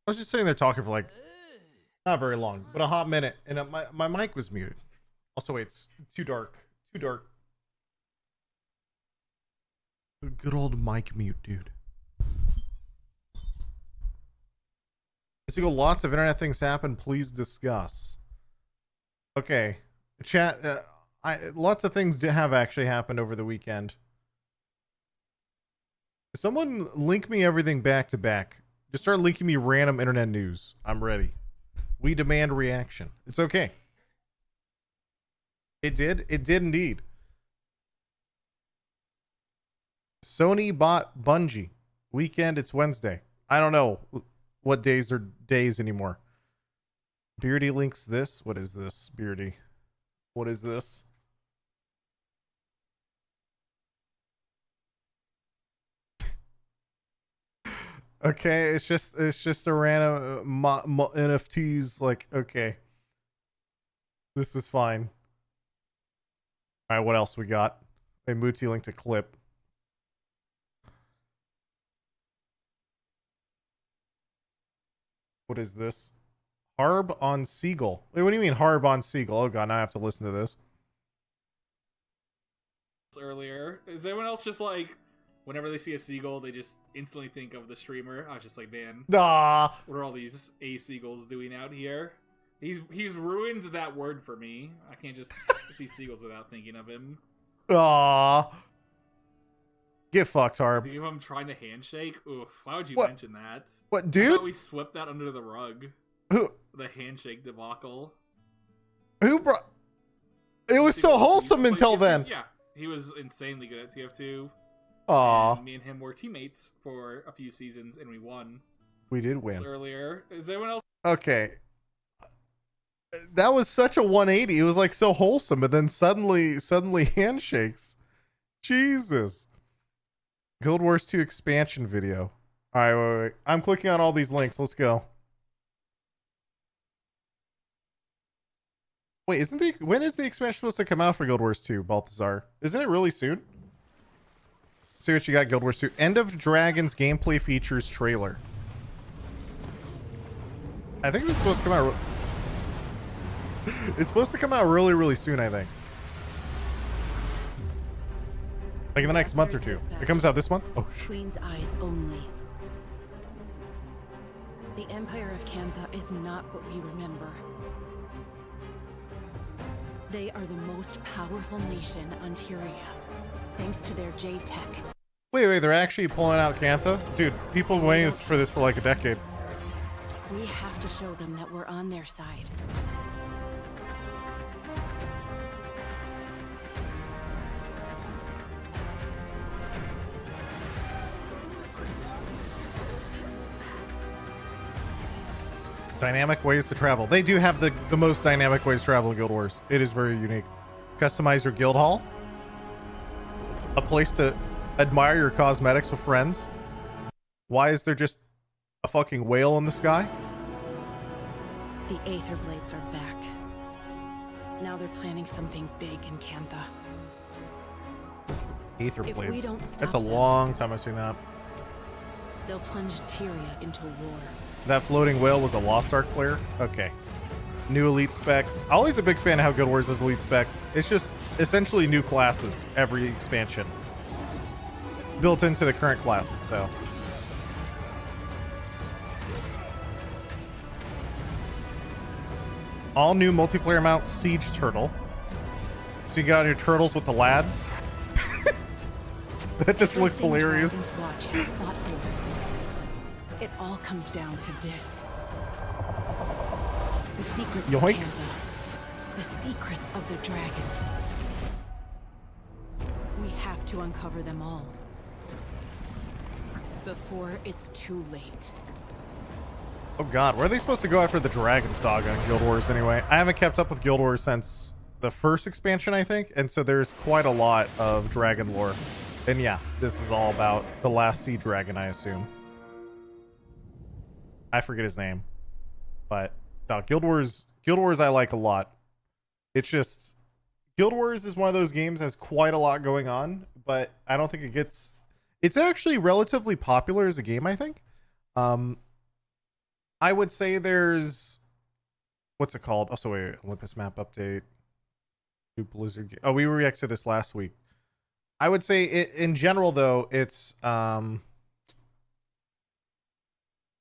I was just sitting there talking for like not very long, but a hot minute, and my mic was muted. Also, wait, it's too dark. Too dark. Good old mic mute, dude. So lots of internet things happen. Please discuss. Okay, chat. Lots of things have actually happened over the weekend. Someone link me everything back to back. Just start linking me random internet news. I'm ready. We demand reaction. It's okay. It did. It did indeed. Sony bought Bungie. Weekend. It's Wednesday. I don't know what days are days anymore. Beardy links this. What is this, Beardy? What is this? Okay, it's just a random NFTs. Like, okay, this is fine. All right, what else we got? A Mootsie linked a clip. What is this? Harb on Seagull. Wait, what do you mean Harb on Seagull? Oh god, now I have to listen to this. Earlier, is anyone else just like, whenever they see a seagull, they just instantly think of the streamer? I was just like, man, Ah, what are all these seagulls doing out here? He's ruined that word for me. I can't just see seagulls without thinking of him. ah. Get fucked, Harb. Think of him trying to handshake. Oof, why would you What? mention that? What, I dude? thought we swept that under the rug. Who? The handshake debacle. Who brought? It was so wholesome until then. Yeah, he was insanely good at TF2. Aw. Me and him were teammates for a few seasons, and we won. We did win. Earlier, is anyone else? Okay. That was such a 180. It was like so wholesome, but then suddenly handshakes. Jesus. Guild Wars 2 expansion video. All right, wait. I'm clicking on all these links. Let's go. Wait, when is the expansion supposed to come out for Guild Wars 2, Balthazar? Isn't it really soon? See what you got, Guild Wars 2. End of Dragons gameplay features trailer. I think it's supposed to come out. It's supposed to come out really, really soon, I think. Like in the next month or two. It comes out this month? Oh, Queen's eyes only. The Empire of Cantha is not what we remember. They are the most powerful nation on Tyria, thanks to their Jade tech. Wait, they're actually pulling out Cantha? Dude, people have been waiting for this for like a decade. We have to show them that we're on their side. Dynamic ways to travel. They do have the most dynamic ways to travel in Guild Wars. It is very unique. Customize your guild hall. A place to admire your cosmetics with friends. Why is there just a fucking whale in the sky? The Aether Blades are back. Now they're planning something big in Cantha. Aether If we Blades. don't stop That's a them, long time I've seen that. they'll plunge Tyria into war. That floating whale was a Lost Ark player? Okay. New elite specs. Always a big fan of how Guild Wars does elite specs. It's just essentially new classes every expansion. Built into the current classes, so. All new multiplayer mount Siege Turtle. So you got your turtles with the lads. That just looks Everything hilarious. Dragon's Watch has fought for. It all comes down to this. The secrets Yoink. of Cantha. The secrets of the dragons. We have to uncover them all. Before it's too late. Oh god, where are they supposed to go after the Dragon Saga in Guild Wars anyway? I haven't kept up with Guild Wars since the first expansion, I think, and so there's quite a lot of dragon lore. And yeah, this is all about the last sea dragon, I assume. I forget his name. But no, Guild Wars I like a lot. It's just Guild Wars is one of those games that has quite a lot going on, but I don't think it gets, it's actually relatively popular as a game, I think. I would say there's, what's it called? Also, wait, Olympus map update. New Blizzard. Oh, we reacted to this last week. I would say in general though, it's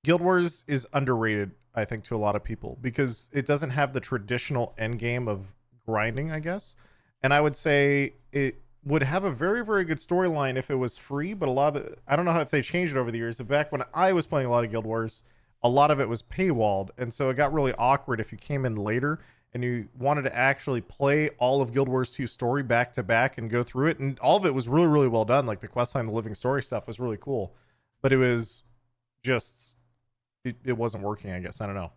Guild Wars is underrated, I think, to a lot of people because it doesn't have the traditional end game of grinding, I guess. And I would say it would have a very, very good storyline if it was free, but a lot of the, I don't know if they changed it over the years, but back when I was playing a lot of Guild Wars, a lot of it was paywalled, and so it got really awkward if you came in later and you wanted to actually play all of Guild Wars 2 story back to back and go through it, and all of it was really, really well done. Like the questline, the living story stuff was really cool, but it was just, it wasn't working, I guess. I don't know.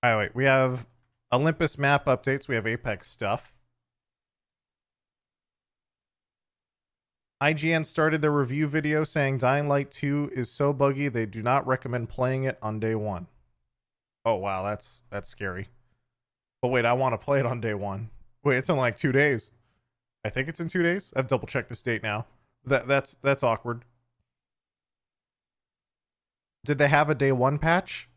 All right, wait, we have Olympus map updates. We have Apex stuff. IGN started their review video saying Dying Light 2 is so buggy they do not recommend playing it on day one. Oh wow, that's scary. But wait, I want to play it on day one. Wait, it's in like 2 days. I think it's in 2 days. I've double checked this date now. That's awkward. Did they have a day one patch?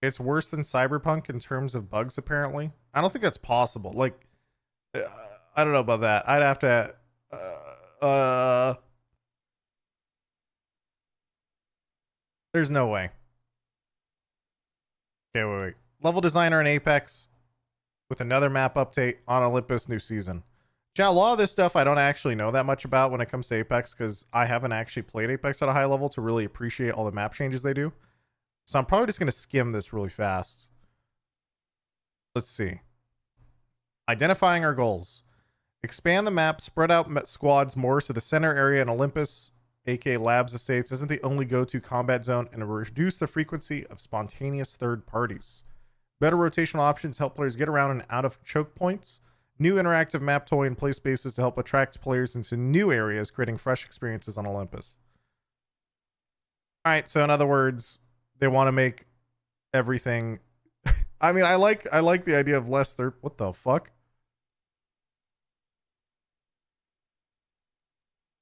It's worse than Cyberpunk in terms of bugs, apparently. I don't think that's possible. Like, I don't know about that. I'd have to. There's no way. Okay, wait. Level designer in Apex with another map update on Olympus new season. Now, a lot of this stuff I don't actually know that much about when it comes to Apex because I haven't actually played Apex at a high level to really appreciate all the map changes they do. So I'm probably just going to skim this really fast. Let's see. Identifying our goals. Expand the map, spread out squads more so the center area in Olympus, aka Labs Estates, isn't the only go-to combat zone, and reduce the frequency of spontaneous third parties. Better rotational options help players get around and out of choke points. New interactive map toy and play spaces to help attract players into new areas, creating fresh experiences on Olympus. All right, so in other words, they want to make everything. I mean, I like the idea of less third. What the fuck?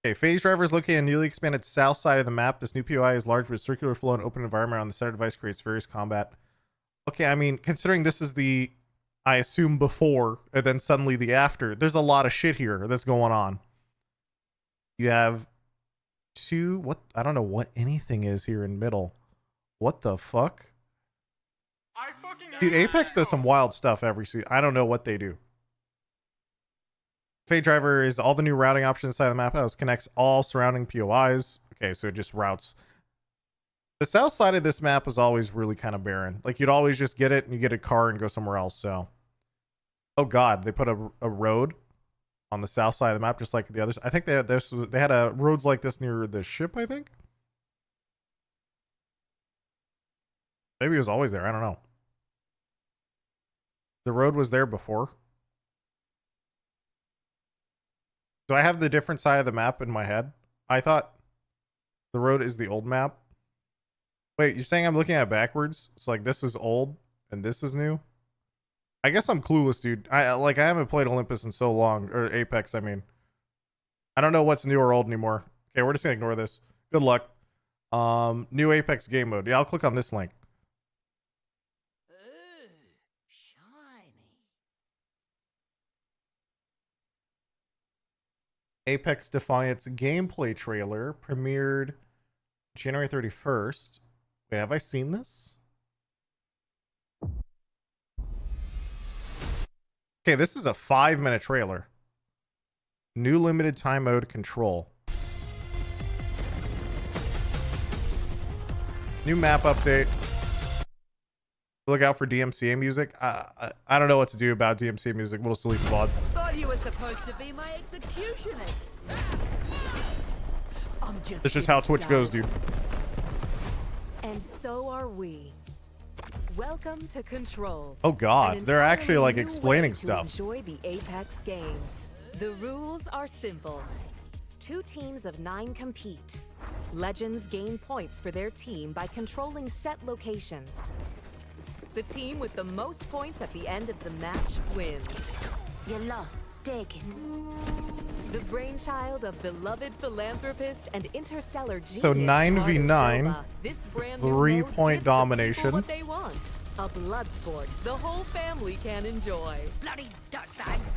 Okay, phase driver is located in the newly expanded south side of the map. This new POI is large with circular flow and open environment on the center device creates various combat. Okay, I mean, considering this is the, I assume before, and then suddenly the after, there's a lot of shit here that's going on. You have two, what, I don't know what anything is here in middle. What the fuck? Dude, Apex does some wild stuff every season. I don't know what they do. Fade driver is all the new routing options inside the map house, connects all surrounding POIs. Okay, so it just routes. The south side of this map was always really kind of barren. Like you'd always just get it and you get a car and go somewhere else. So, oh god, they put a road on the south side of the map just like the others. I think they had this. They had roads like this near the ship. I think maybe it was always there. I don't know. The road was there before. Do I have the different side of the map in my head? I thought the road is the old map. Wait, you're saying I'm looking at it backwards? It's like this is old and this is new? I guess I'm clueless, dude. I haven't played Olympus in so long, or Apex, I mean. I don't know what's new or old anymore. Okay, we're just gonna ignore this. Good luck. New Apex game mode. Yeah, I'll click on this link. Apex Defiance gameplay trailer premiered January 31st. Wait, have I seen this? Okay, this is a 5-minute trailer. New limited time mode control. New map update. Look out for DMCA music. I don't know what to do about DMCA music. We'll still leave the VOD. Thought you were supposed to be my executioner. That's just how Twitch goes, dude. And so are we. Welcome to Control. Oh god, they're actually like explaining stuff. Enjoy the Apex games. The rules are simple. 2 teams of 9 compete. Legends gain points for their team by controlling set locations. The team with the most points at the end of the match wins. You're lost. Dig it. The brainchild of beloved philanthropist and interstellar genius So 9v9, Silva, this brand new 3-point mode gives the people domination. what they want. A blood sport the whole family can enjoy. Bloody dirtbags.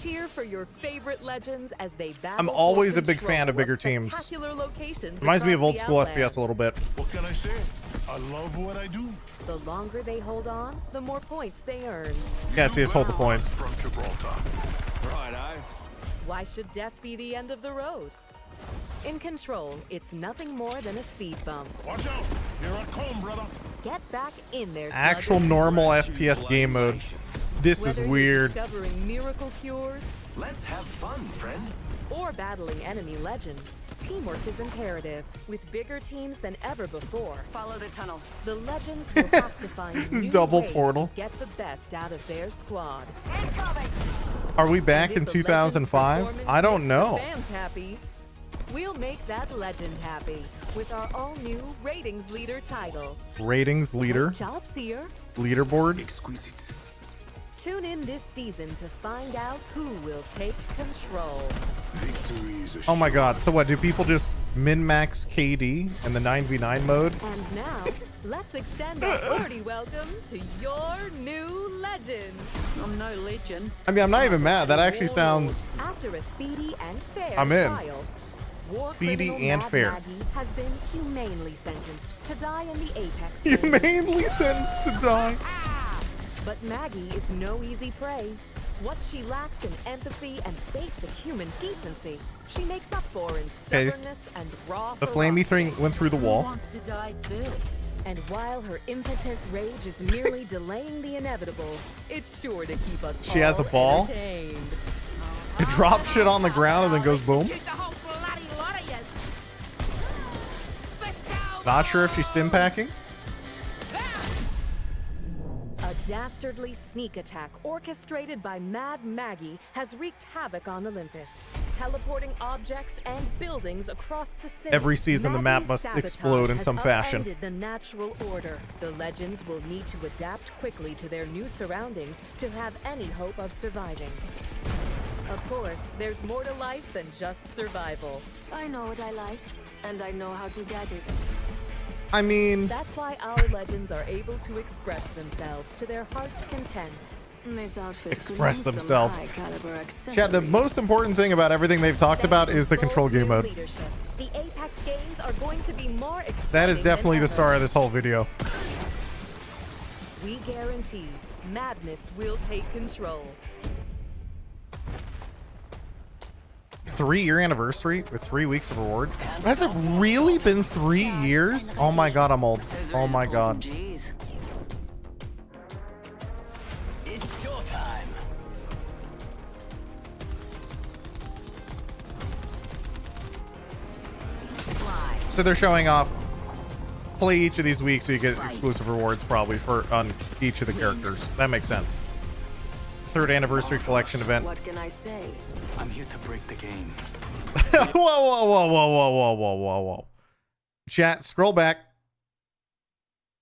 Cheer for your favorite legends as they battle. I'm for always a big control fan of bigger of teams. spectacular locations Reminds me of across old the school Outlands. FPS a little bit. What can I say? I love what I do. The longer they hold on, the more points they earn. Yeah, see us hold the points. From Gibraltar. Right, Why should death be the end of the road? In Control, it's nothing more than a speed bump. Watch out. Here I come, brother. Get back in there, Actual slugger. normal FPS game mode. This is Whether you're weird. discovering miracle cures Let's have fun, friend. or battling enemy legends, teamwork is imperative. With bigger teams than ever before, Follow the tunnel. the legends will have to find new Double ways portal. to get the best out of their squad. Are we back And in if the legend's 2005? performance I don't makes know. the fans happy, we'll make that legend happy with our all-new ratings leader title. Ratings leader. Job seer. Leaderboard. Exquisite. Tune in this season to find out who will take control. Victory is a Oh my god. So what, do people just min-max KD in the 9v9 mode? And now, let's extend a hearty welcome to your new legend. I'm no legend. I mean, I'm not even mad. That actually sounds After a speedy and fair I'm in. trial, war Speedy criminal and Mad fair. Maggie has been humanely sentenced to die in the Apex Games. humanely sentenced to die. But Maggie is no easy prey. What she lacks in empathy and basic human decency, she makes up for in stubbornness and raw The flamey ferocity. thing went through the Who wall. wants to die first? And while her impotent rage is merely delaying the inevitable, it's sure to keep us She has a all ball? entertained. It drops shit on the ground and then goes boom. Shoot the whole bloody lot of you. Not sure if she's stim packing. A dastardly sneak attack orchestrated by Mad Maggie has wreaked havoc on Olympus, teleporting objects and buildings across the city. Every season, the map Maggie's must sabotage explode in has some fashion. upended the natural order. The legends will need to adapt quickly to their new surroundings to have any hope of surviving. Of course, there's more to life than just survival. I know what I like, and I know how to get it. I mean, That's why our legends are able to express themselves to their heart's content. This outfit Express could use themselves. some high-caliber Chad, the accessories. most important thing about everything they've talked about Thanks is to the control bold game new mode. leadership, the Apex Games are going to be more exciting. That is definitely than the star ever. of this whole video. We guarantee madness will take control. 3-year anniversary with 3 weeks of rewards. Has it really been 3 years? Oh my god, I'm old. Oh my god. Jeez. It's showtime. Fly. So they're showing off. Play each of these weeks so you get exclusive rewards probably for on each of the characters. That makes sense. 3rd anniversary collection event. What can I say? I'm here to break the game. Whoa, whoa, whoa, whoa, whoa, whoa, whoa, whoa, whoa. Chat, scroll back.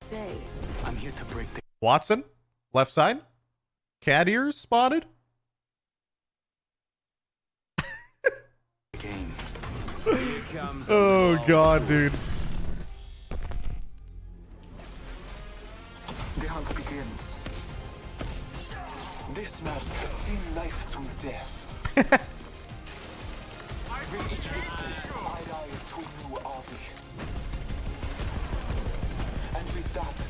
Say. I'm here to break the Watson, left side. Cat ears spotted. game. Here comes a Oh ball. god, dude. The hunt begins. This mask has seen life through death. With each victory, I rise to a new army. And with that,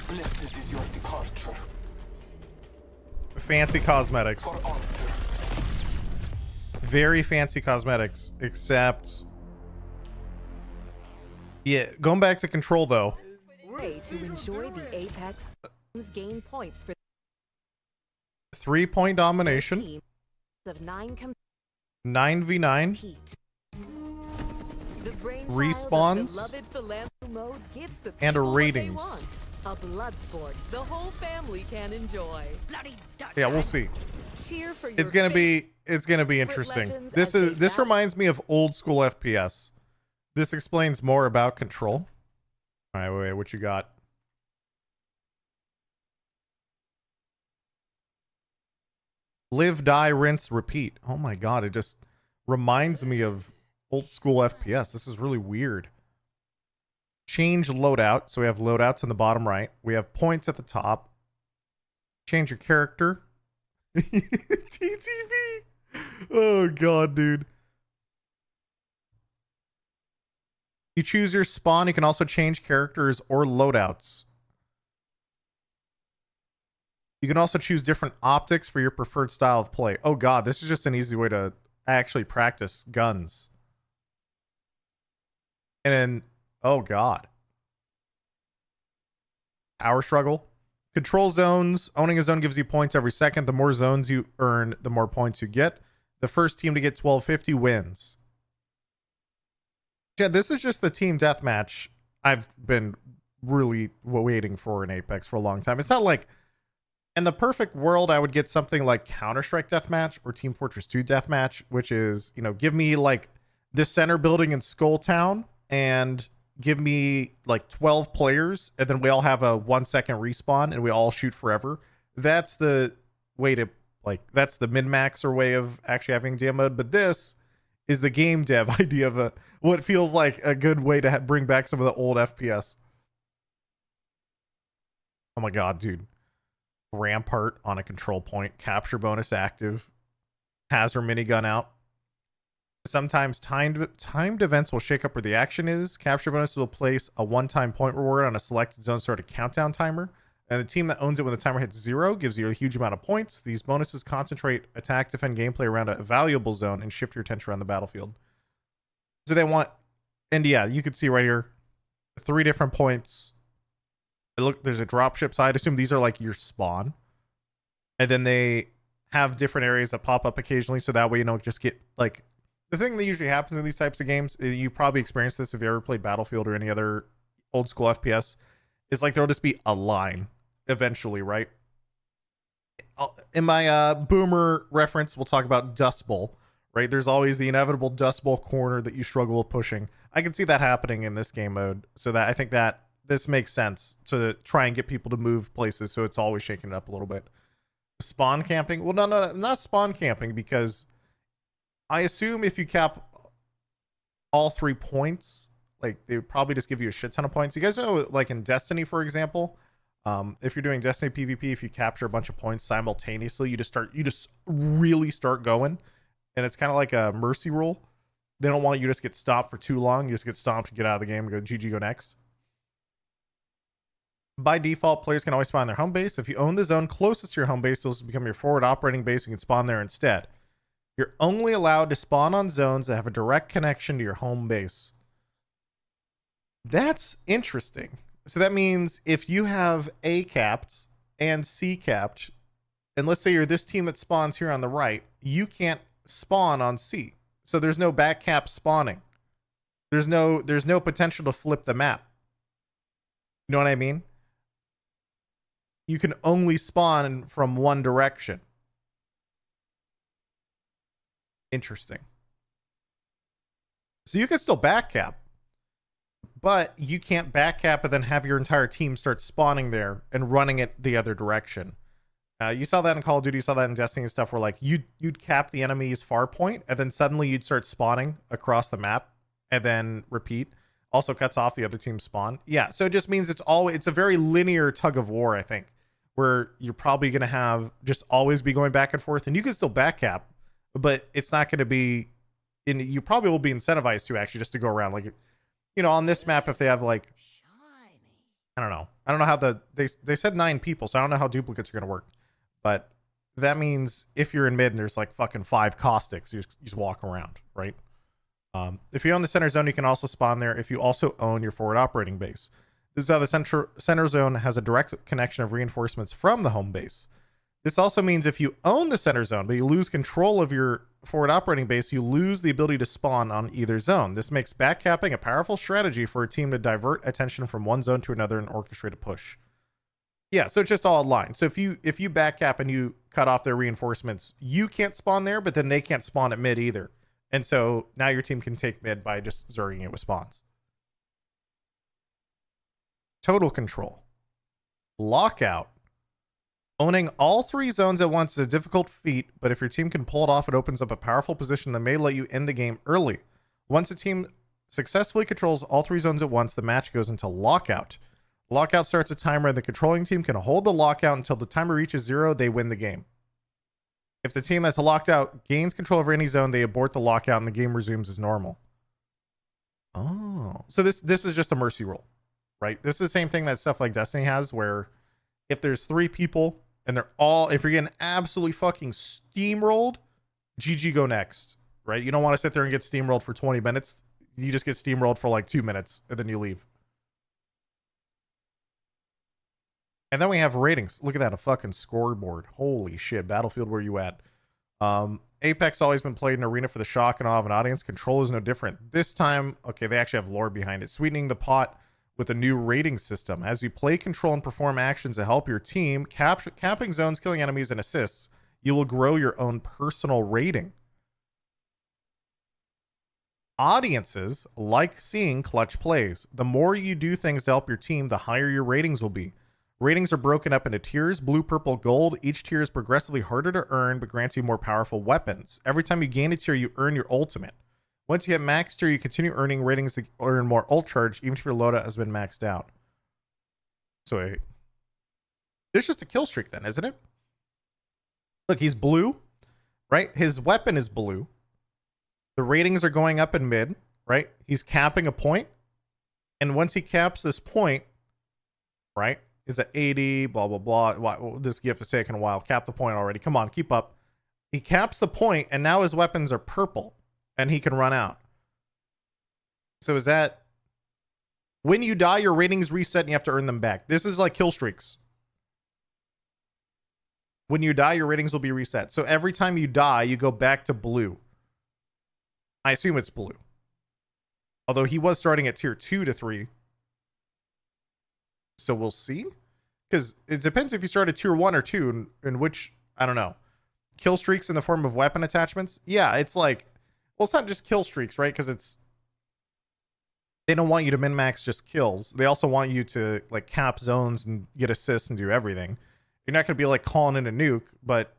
blessed is your departure Fancy cosmetics. for Arthur. Very fancy cosmetics, except yeah, going back to control though. Way to enjoy the Apex Games gain points for 3-point domination, teams of 9 compete. 9v9, The brainchild of Respawns, beloved philanthropy mode gives the and a people what they ratings. want. A blood sport the whole family can enjoy. Bloody dirtbags. Yeah, we'll see. Cheer for your It's gonna favorite be interesting. legends This as is they this battle. reminds me of old school FPS. This explains more about control. All right, wait, what you got? Live, die, rinse, repeat. Oh my god, it just reminds me of old school FPS. This is really weird. Change loadout. So we have loadouts in the bottom right. We have points at the top. Change your character. TTV. Oh god, dude. You choose your spawn. You can also change characters or loadouts. You can also choose different optics for your preferred style of play. Oh god, this is just an easy way to actually practice guns. And then, oh god. Power struggle. Control zones. Owning a zone gives you points every second. The more zones you earn, the more points you get. The first team to get 1250 wins. Yeah, this is just the team deathmatch I've been really waiting for in Apex for a long time. It's not like, in the perfect world, I would get something like Counter-Strike Deathmatch or Team Fortress 2 Deathmatch, which is, you know, give me like this center building in Skull Town and give me like 12 players, and then we all have a 1 second respawn and we all shoot forever. That's the way to, like, that's the min-max or way of actually having DM mode. But this is the game dev idea of what feels like a good way to bring back some of the old FPS. Oh my god, dude. Rampart on a control point. Capture bonus active. Hazard minigun out. Sometimes timed events will shake up where the action is. Capture bonus will place a one-time point reward on a selected zone, start a countdown timer. And the team that owns it when the timer hits 0 gives you a huge amount of points. These bonuses concentrate attack, defend gameplay around a valuable zone and shift your attention around the battlefield. So they want, and yeah, you can see right here, 3 different points. Look, there's a dropship side. I assume these are like your spawn. And then they have different areas that pop up occasionally. So that way, you don't just get like, the thing that usually happens in these types of games, you probably experienced this if you ever played Battlefield or any other old school FPS, is like there'll just be a line eventually, right? In my boomer reference, we'll talk about Dust Bowl, right? There's always the inevitable Dust Bowl corner that you struggle with pushing. I can see that happening in this game mode, so that I think that this makes sense to try and get people to move places, so it's always shaking it up a little bit. Spawn camping? Well, no, not spawn camping, because I assume if you cap all 3 points, like they would probably just give you a shit ton of points. You guys know, like in Destiny, for example, if you're doing Destiny PvP, if you capture a bunch of points simultaneously, you just really start going, and it's kind of like a mercy rule. They don't want you to just get stopped for too long. You just get stopped to get out of the game and go GG, go next. By default, players can always spawn their home base. If you own the zone closest to your home base, those will become your forward operating base. You can spawn there instead. You're only allowed to spawn on zones that have a direct connection to your home base. That's interesting. So that means if you have A capped and C capped, and let's say you're this team that spawns here on the right, you can't spawn on C. So there's no back cap spawning. There's no potential to flip the map. You know what I mean? You can only spawn from one direction. Interesting. So you can still back cap, but you can't back cap and then have your entire team start spawning there and running it the other direction. You saw that in Call of Duty, you saw that in Destiny and stuff, where like you'd cap the enemy's far point and then suddenly you'd start spawning across the map and then repeat. Also cuts off the other team's spawn. Yeah, so it just means it's a very linear tug of war, I think, where you're probably going to have just always be going back and forth, and you can still back cap, but it's not going to be you probably will be incentivized to actually just to go around, like, you know, on this map, if they have like, I don't know how they said 9 people, so I don't know how duplicates are going to work, but that means if you're in mid and there's like fucking 5 caustics, you just walk around, right? If you own the center zone, you can also spawn there if you also own your forward operating base. This is how the center zone has a direct connection of reinforcements from the home base. This also means if you own the center zone, but you lose control of your forward operating base, you lose the ability to spawn on either zone. This makes backcapping a powerful strategy for a team to divert attention from one zone to another and orchestrate a push. Yeah, so it's just all aligned. So if you backcap and you cut off their reinforcements, you can't spawn there, but then they can't spawn at mid either. And so now your team can take mid by just zerging it with spawns. Total control. Lockout. Owning all 3 zones at once is a difficult feat, but if your team can pull it off, it opens up a powerful position that may let you end the game early. Once a team successfully controls all 3 zones at once, the match goes into lockout. Lockout starts a timer, and the controlling team can hold the lockout until the timer reaches 0. They win the game. If the team that's locked out gains control over any zone, they abort the lockout and the game resumes as normal. Oh, so this is just a mercy roll, right? This is the same thing that stuff like Destiny has, where if there's 3 people and they're all, if you're getting absolutely fucking steamrolled, GG, go next, right? You don't want to sit there and get steamrolled for 20 minutes. You just get steamrolled for like 2 minutes and then you leave. And then we have ratings. Look at that, a fucking scoreboard. Holy shit, Battlefield, where you at? Apex always been played in arena for the shock and awe of an audience. Control is no different. This time, okay, they actually have lore behind it. Sweetening the pot with a new rating system. As you play, control, and perform actions to help your team, capping zones, killing enemies, and assists, you will grow your own personal rating. Audiences like seeing clutch plays. The more you do things to help your team, the higher your ratings will be. Ratings are broken up into tiers: blue, purple, gold. Each tier is progressively harder to earn, but grants you more powerful weapons. Every time you gain a tier, you earn your ultimate. Once you hit max tier, you continue earning ratings to earn more ult charge, even if your loadout has been maxed out. So it's just a kill streak then, isn't it? Look, he's blue, right? His weapon is blue. The ratings are going up in mid, right? He's capping a point. And once he caps this point, right? It's at 80, blah, blah, blah. This gift is taking a while. Cap the point already. Come on, keep up. He caps the point, and now his weapons are purple, and he can run out. So is that... When you die, your ratings reset, and you have to earn them back. This is like kill streaks. When you die, your ratings will be reset. So every time you die, you go back to blue. I assume it's blue. Although he was starting at tier 2 to 3. So we'll see. Because it depends if you start at tier 1 or 2, in which, I don't know. Kill streaks in the form of weapon attachments. Yeah, it's like, well, it's not just kill streaks, right? Because it's, they don't want you to min-max just kills. They also want you to like cap zones and get assists and do everything. You're not going to be like calling in a nuke, but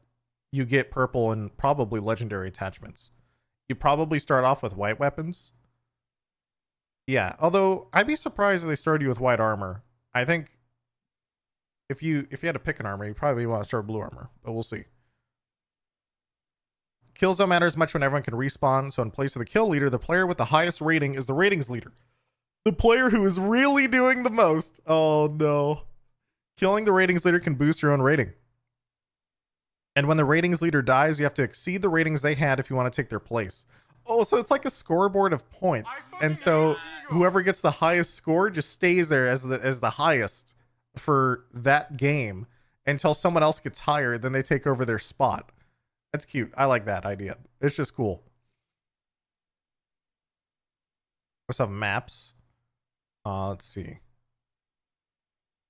you get purple and probably legendary attachments. You probably start off with white weapons. Yeah, although I'd be surprised if they started you with white armor. I think if you had to pick an armor, you probably want to start blue armor, but we'll see. Kills don't matter as much when everyone can respawn, so in place of the kill leader, the player with the highest rating is the ratings leader. The player who is really doing the most. Oh no. Killing the ratings leader can boost your own rating. And when the ratings leader dies, you have to exceed the ratings they had if you want to take their place. Oh, so it's like a scoreboard of points. And so whoever gets the highest score just stays there as the highest for that game until someone else gets higher, then they take over their spot. That's cute. I like that idea. It's just cool. What's up, maps? Let's see.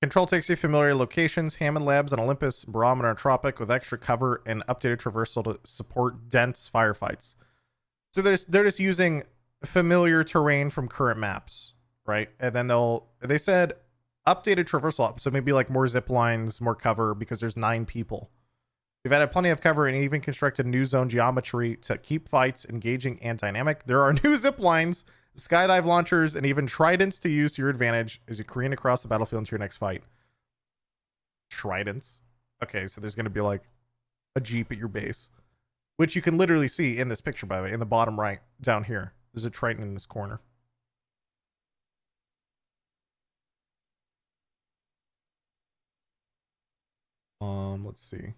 Control takes you familiar locations: Hammond Labs on Olympus, Barometer on Tropic, with extra cover and updated traversal to support dense firefights. So they're just using familiar terrain from current maps, right? And then they said updated traversal, so maybe like more zip lines, more cover, because there's 9 people. We've added plenty of cover and even constructed new zone geometry to keep fights engaging and dynamic. There are new zip lines, skydive launchers, and even tridents to use to your advantage as you careen across the battlefield into your next fight. Tridents? Okay, so there's going to be like a jeep at your base, which you can literally see in this picture, by the way, in the bottom right down here. There's a trident in this corner. Let's see.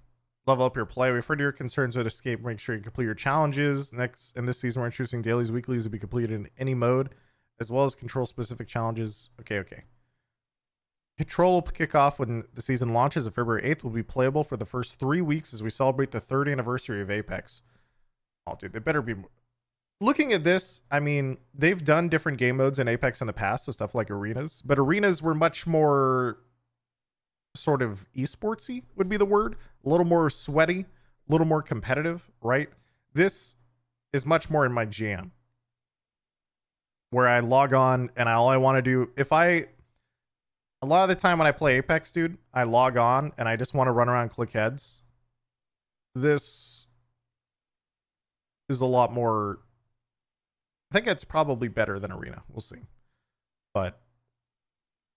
Level up your play. We've heard your concerns with escape. Make sure you complete your challenges. Next, in this season, we're introducing dailies, weeklies to be completed in any mode, as well as control specific challenges. Okay. Control will kick off when the season launches on February 8th. Will be playable for the first 3 weeks as we celebrate the 3rd anniversary of Apex. Oh, dude, they better be. Looking at this, I mean, they've done different game modes in Apex in the past, so stuff like arenas, but arenas were much more sort of esportsy would be the word. A little more sweaty, a little more competitive, right? This is much more in my jam, where I log on and all I want to do, if I A lot of the time when I play Apex, dude, I log on and I just want to run around and click heads. This is a lot more. I think it's probably better than Arena. We'll see. But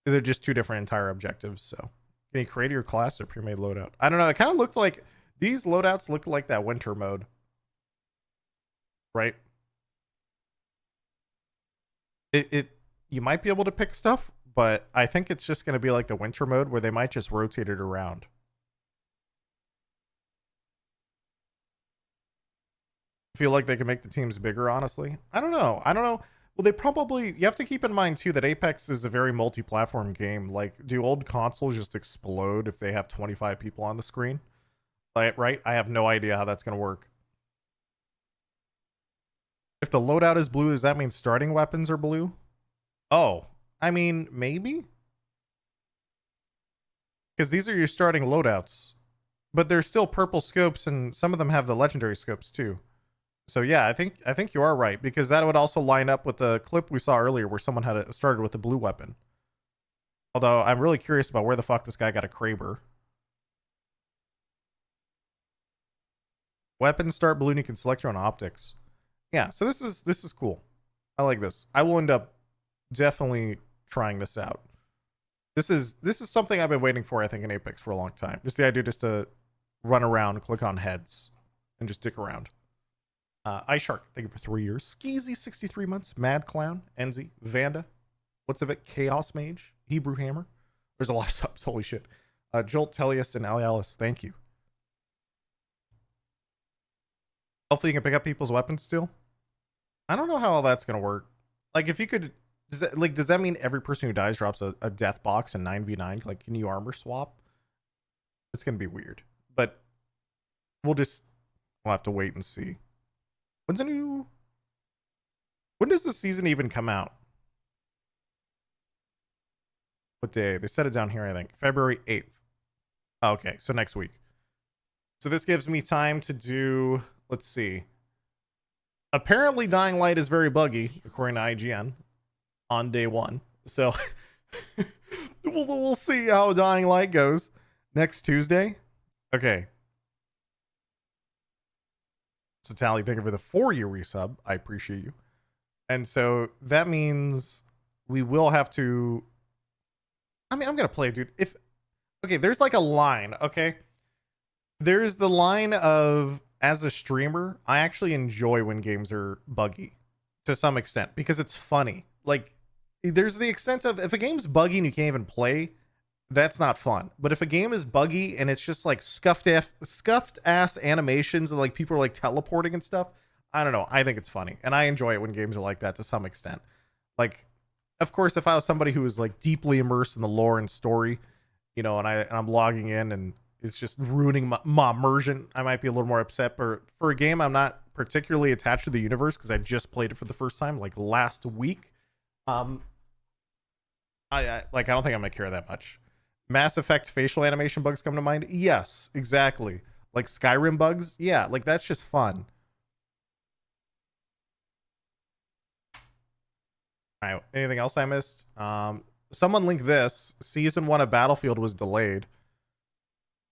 they're just two different entire objectives. So can you create your class or pre-made loadout? I don't know. It kind of looked like these loadouts look like that winter mode. Right? You might be able to pick stuff, but I think it's just going to be like the winter mode where they might just rotate it around. Feel like they can make the teams bigger, honestly. I don't know. Well, they probably, you have to keep in mind too that Apex is a very multi-platform game. Like, do old consoles just explode if they have 25 people on the screen? Like, right? I have no idea how that's going to work. If the loadout is blue, does that mean starting weapons are blue? Oh, I mean, maybe? Because these are your starting loadouts. But they're still purple scopes, and some of them have the legendary scopes too. So yeah, I think you are right, because that would also line up with the clip we saw earlier where someone had started with a blue weapon. Although I'm really curious about where the fuck this guy got a Kraber. Weapons start blue and you can select your own optics. Yeah, so this is cool. I like this. I will end up definitely trying this out. This is something I've been waiting for, I think, in Apex for a long time. Just the idea just to run around, click on heads, and just dick around. iShark, thank you for 3 years. Skeezy, 63 months. Mad Clown, Enzy, Vanda. What's of it? Chaos Mage, Hebrew Hammer. There's a lot of subs. Holy shit. Jolt, Tellius, and Alialis, thank you. Hopefully you can pick up people's weapons still. I don't know how all that's gonna work. Like, if you could, does that mean every person who dies drops a death box in 9v9? Like, can you armor swap? It's gonna be weird, but we'll have to wait and see. When does the season even come out? What day? They set it down here, I think. February 8th. Oh, okay, so next week. So this gives me time to do, let's see. Apparently Dying Light is very buggy, according to IGN, on day one. So we'll see how Dying Light goes next Tuesday. Okay. So Tally, thank you for the 4-year resub. I appreciate you. And so that means we will have to, I mean, I'm going to play, dude. Okay, there's like a line, okay? There's the line of, as a streamer, I actually enjoy when games are buggy to some extent because it's funny. Like, there's the extent of, if a game's buggy and you can't even play, that's not fun. But if a game is buggy and it's just like scuffed ass animations and like people are like teleporting and stuff, I don't know. I think it's funny. And I enjoy it when games are like that to some extent. Like, of course, if I was somebody who was like deeply immersed in the lore and story, you know, and I'm logging in and it's just ruining my immersion, I might be a little more upset. But for a game I'm not particularly attached to the universe because I just played it for the first time like last week, I don't think I'm gonna care that much. Mass Effect facial animation bugs come to mind. Yes, exactly. Like Skyrim bugs. Yeah, like that's just fun. All right, anything else I missed? Someone linked this. Season 1 of Battlefield was delayed.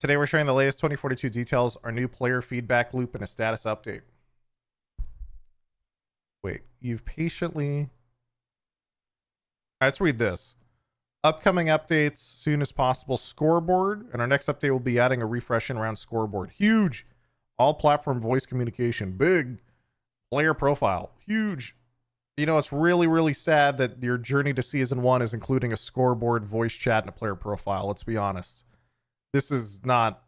Today we're sharing the latest 2042 details, our new player feedback loop, and a status update. Wait, you've patiently... All right, let's read this. Upcoming updates soon as possible. Scoreboard, and our next update will be adding a refresh in around scoreboard. Huge. All platform voice communication. Big. Player profile. Huge. You know, it's really, really sad that your journey to season 1 is including a scoreboard, voice chat, and a player profile. Let's be honest. This is not,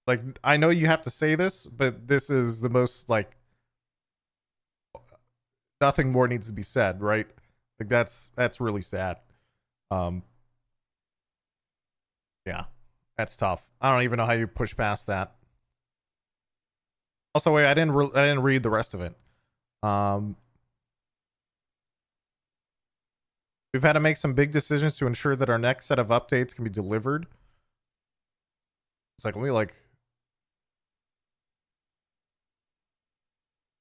like, I know you have to say this, but this is the most, like, nothing more needs to be said, right? Like, that's really sad. Yeah, that's tough. I don't even know how you push past that. Also, wait, I didn't read the rest of it. We've had to make some big decisions to ensure that our next set of updates can be delivered. It's like,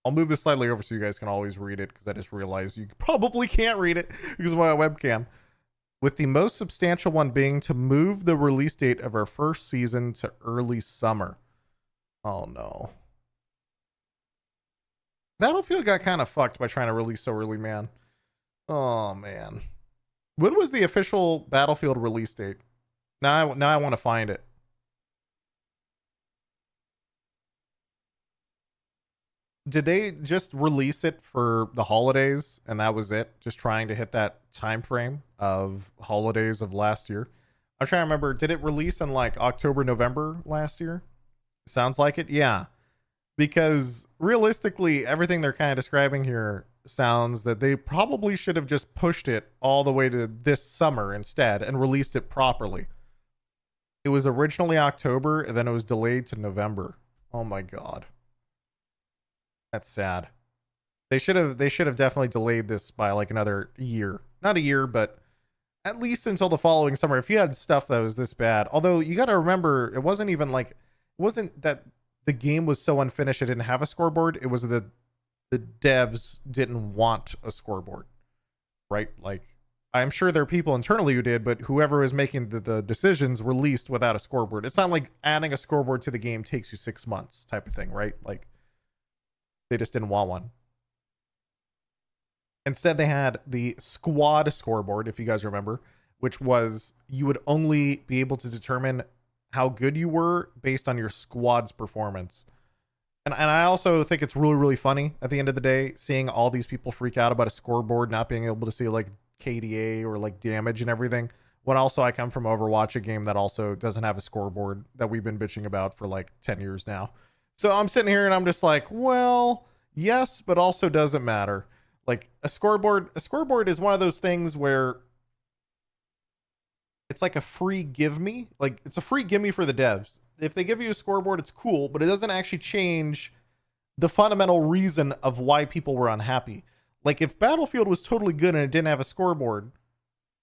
I'll move this slightly over so you guys can always read it, because I just realized you probably can't read it because of my webcam. with the most substantial one being to move the release date of our first season to early summer. Oh no. Battlefield got kind of fucked by trying to release so early, man. Oh man. When was the official Battlefield release date? Now I want to find it. Did they just release it for the holidays and that was it? Just trying to hit that time frame of holidays of last year. I'm trying to remember, did it release in like October, November last year? Sounds like it. Yeah. Because realistically, everything they're kind of describing here sounds that they probably should have just pushed it all the way to this summer instead and released it properly. It was originally October and then it was delayed to November. Oh my God. That's sad. They should have definitely delayed this by like another year. Not a year, but at least until the following summer. If you had stuff that was this bad. Although you got to remember, it wasn't that the game was so unfinished it didn't have a scoreboard. It was the devs didn't want a scoreboard. Right? Like, I'm sure there are people internally who did, but whoever was making the decisions released without a scoreboard. It's not like adding a scoreboard to the game takes you 6 months type of thing, right? Like, they just didn't want one. Instead, they had the squad scoreboard, if you guys remember, which was you would only be able to determine how good you were based on your squad's performance. And I also think it's really, really funny at the end of the day, seeing all these people freak out about a scoreboard, not being able to see like KDA or like damage and everything. When also I come from Overwatch, a game that also doesn't have a scoreboard that we've been bitching about for like 10 years now. So I'm sitting here and I'm just like, well, yes, but also doesn't matter. Like a scoreboard is one of those things where it's like a free give me. Like it's a free gimme for the devs. If they give you a scoreboard, it's cool, but it doesn't actually change the fundamental reason of why people were unhappy. Like if Battlefield was totally good and it didn't have a scoreboard,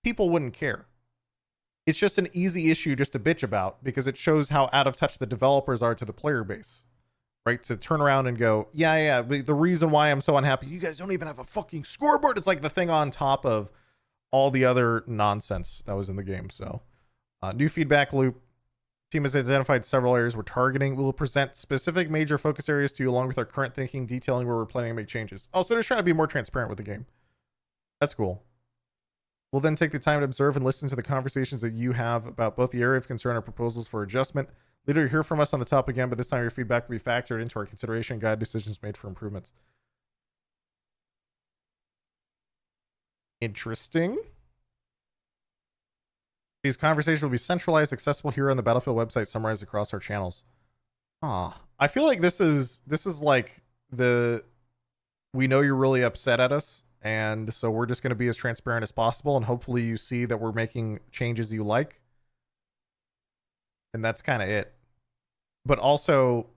people wouldn't care. It's just an easy issue just to bitch about because it shows how out of touch the developers are to the player base. Right? To turn around and go, yeah, the reason why I'm so unhappy, you guys don't even have a fucking scoreboard. It's like the thing on top of all the other nonsense that was in the game. So, new feedback loop. Team has identified several areas we're targeting. We will present specific major focus areas to you along with our current thinking, detailing where we're planning to make changes. Also, they're trying to be more transparent with the game. That's cool. We'll then take the time to observe and listen to the conversations that you have about both the area of concern and proposals for adjustment. Later, hear from us on the top again, but this time your feedback will be factored into our consideration and guide decisions made for improvements. Interesting. These conversations will be centralized, accessible here on the Battlefield website, summarized across our channels. I feel like this is like we know you're really upset at us, and so we're just going to be as transparent as possible, and hopefully you see that we're making changes you like. And that's kind of it. But also,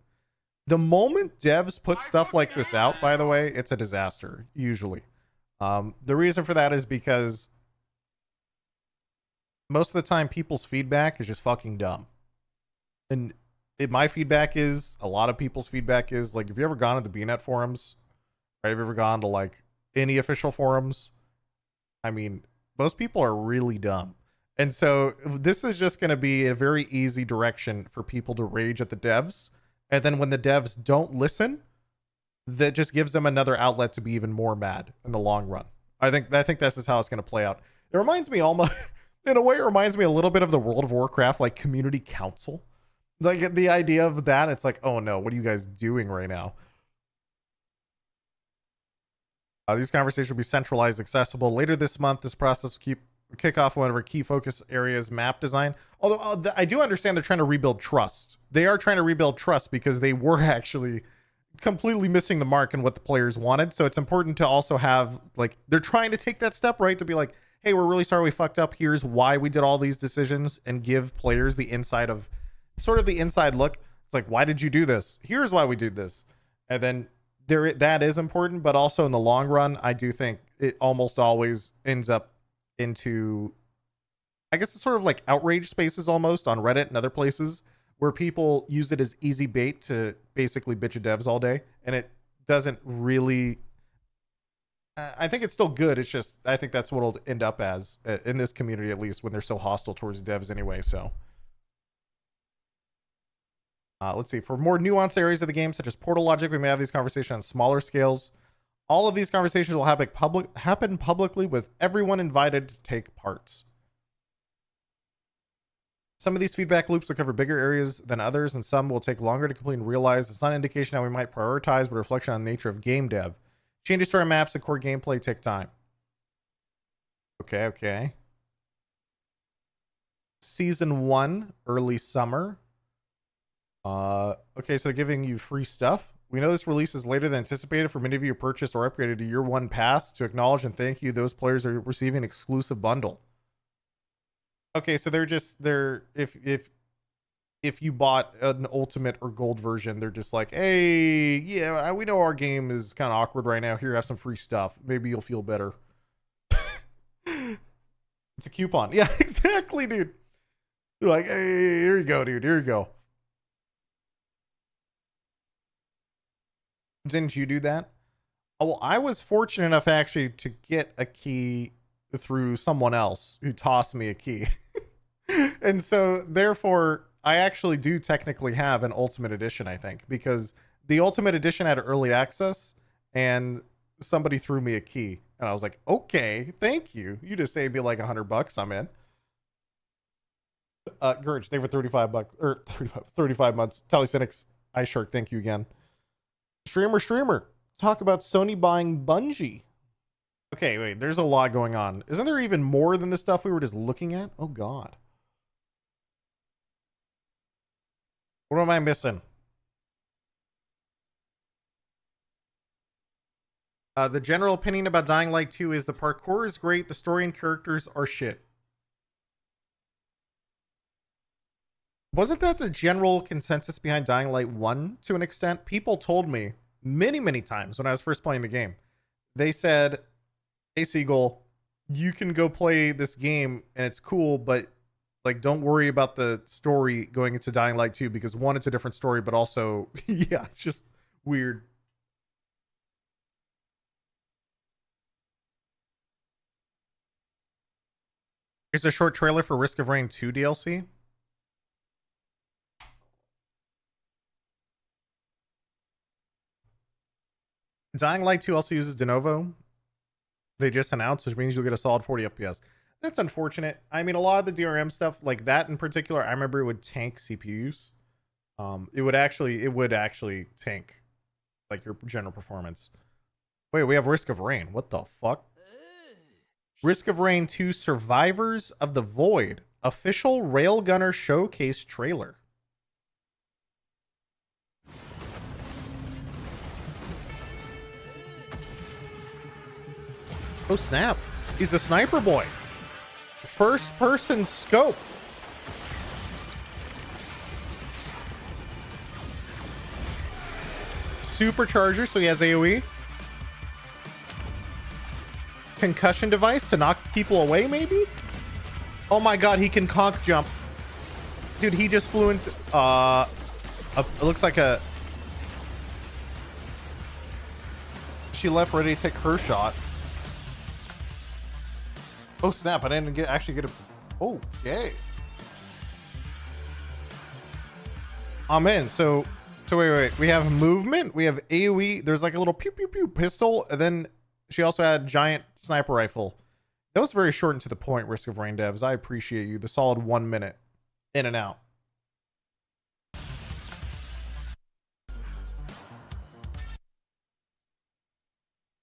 the moment devs put stuff like this out, by the way, it's a disaster, usually. The reason for that is because most of the time people's feedback is just fucking dumb. And my feedback is, a lot of people's feedback is, like, if you ever gone to the BNet forums, right, have you ever gone to, like, any official forums? I mean, most people are really dumb. And so this is just going to be a very easy direction for people to rage at the devs. And then when the devs don't listen, that just gives them another outlet to be even more mad in the long run. I think this is how it's going to play out. It reminds me almost, in a way, it reminds me a little bit of the World of Warcraft, like community council. Like the idea of that, it's like, oh no, what are you guys doing right now? These conversations will be centralized, accessible. Later this month, this process will kick off one of our key focus areas, map design. Although I do understand they're trying to rebuild trust. They are trying to rebuild trust because they were actually completely missing the mark in what the players wanted. So it's important to also have, like, they're trying to take that step, right? To be like, hey, we're really sorry we fucked up. Here's why we did all these decisions, and give players the inside of, sort of the inside look. It's like, why did you do this? Here's why we did this. And then that is important, but also in the long run, I do think it almost always ends up into, I guess it's sort of like outrage spaces almost on Reddit and other places where people use it as easy bait to basically bitch at devs all day, and it doesn't really I think it's still good. It's just I think that's what it'll end up as in this community, at least when they're so hostile towards devs anyway. So let's see. For more nuanced areas of the game, such as portal logic, we may have these conversations on smaller scales. All of these conversations will happen publicly with everyone invited to take part. Some of these feedback loops will cover bigger areas than others, and some will take longer to complete and realize. It's not an indication how we might prioritize, but a reflection on the nature of game dev. Changes to our maps and core gameplay take time. Okay. Season 1, early summer. Okay, so they're giving you free stuff. We know this release is later than anticipated. For many of you purchased or upgraded to year 1 pass, to acknowledge and thank you, those players are receiving an exclusive bundle. Okay, so if you bought an ultimate or gold version, they're just like, hey, yeah, we know our game is kind of awkward right now. Here, have some free stuff. Maybe you'll feel better. It's a coupon. Yeah, exactly, dude. They're like, hey, here you go, dude. Here you go. Didn't you do that? Oh, well, I was fortunate enough actually to get a key through someone else who tossed me a key. And so therefore I actually do technically have an ultimate edition, I think, because the ultimate edition had early access and somebody threw me a key and I was like, okay, thank you. You just saved me like $100. I'm in. Gurge, thank you for $35 or 35 months. Tally Cynics, Ice Shark, thank you again. Streamer, talk about Sony buying Bungie. Okay, wait, there's a lot going on. Isn't there even more than the stuff we were just looking at? Oh, God. What am I missing? The general opinion about Dying Light 2 is the parkour is great, the story and characters are shit. Wasn't that the general consensus behind Dying Light 1 to an extent? People told me many times when I was first playing the game. They said, hey, Seagull, you can go play this game and it's cool, but like, don't worry about the story going into Dying Light 2 because one, it's a different story, but also, yeah, it's just weird. Here's a short trailer for Risk of Rain 2 DLC. Dying Light 2 also uses de novo. They just announced, which means you'll get a solid 40 FPS. That's unfortunate. I mean, a lot of the DRM stuff, like that in particular, I remember it would tank CPUs. It would actually tank like your general performance. Wait, we have Risk of Rain. What the fuck? Risk of Rain 2 Survivors of the Void official Railgunner showcase trailer. Oh snap, he's a sniper boy. First person scope. Supercharger, so he has AoE. Concussion device to knock people away, maybe? Oh my god, he can conk jump. Dude, he just flew into it looks like a she left ready to take her shot. Oh snap, I didn't actually get a okay. I'm in. So wait. We have movement, we have AoE, there's like a little pew pew pew pistol, and then she also had giant sniper rifle. That was very short and to the point, Risk of Rain devs. I appreciate you. The solid 1 minute. In and out.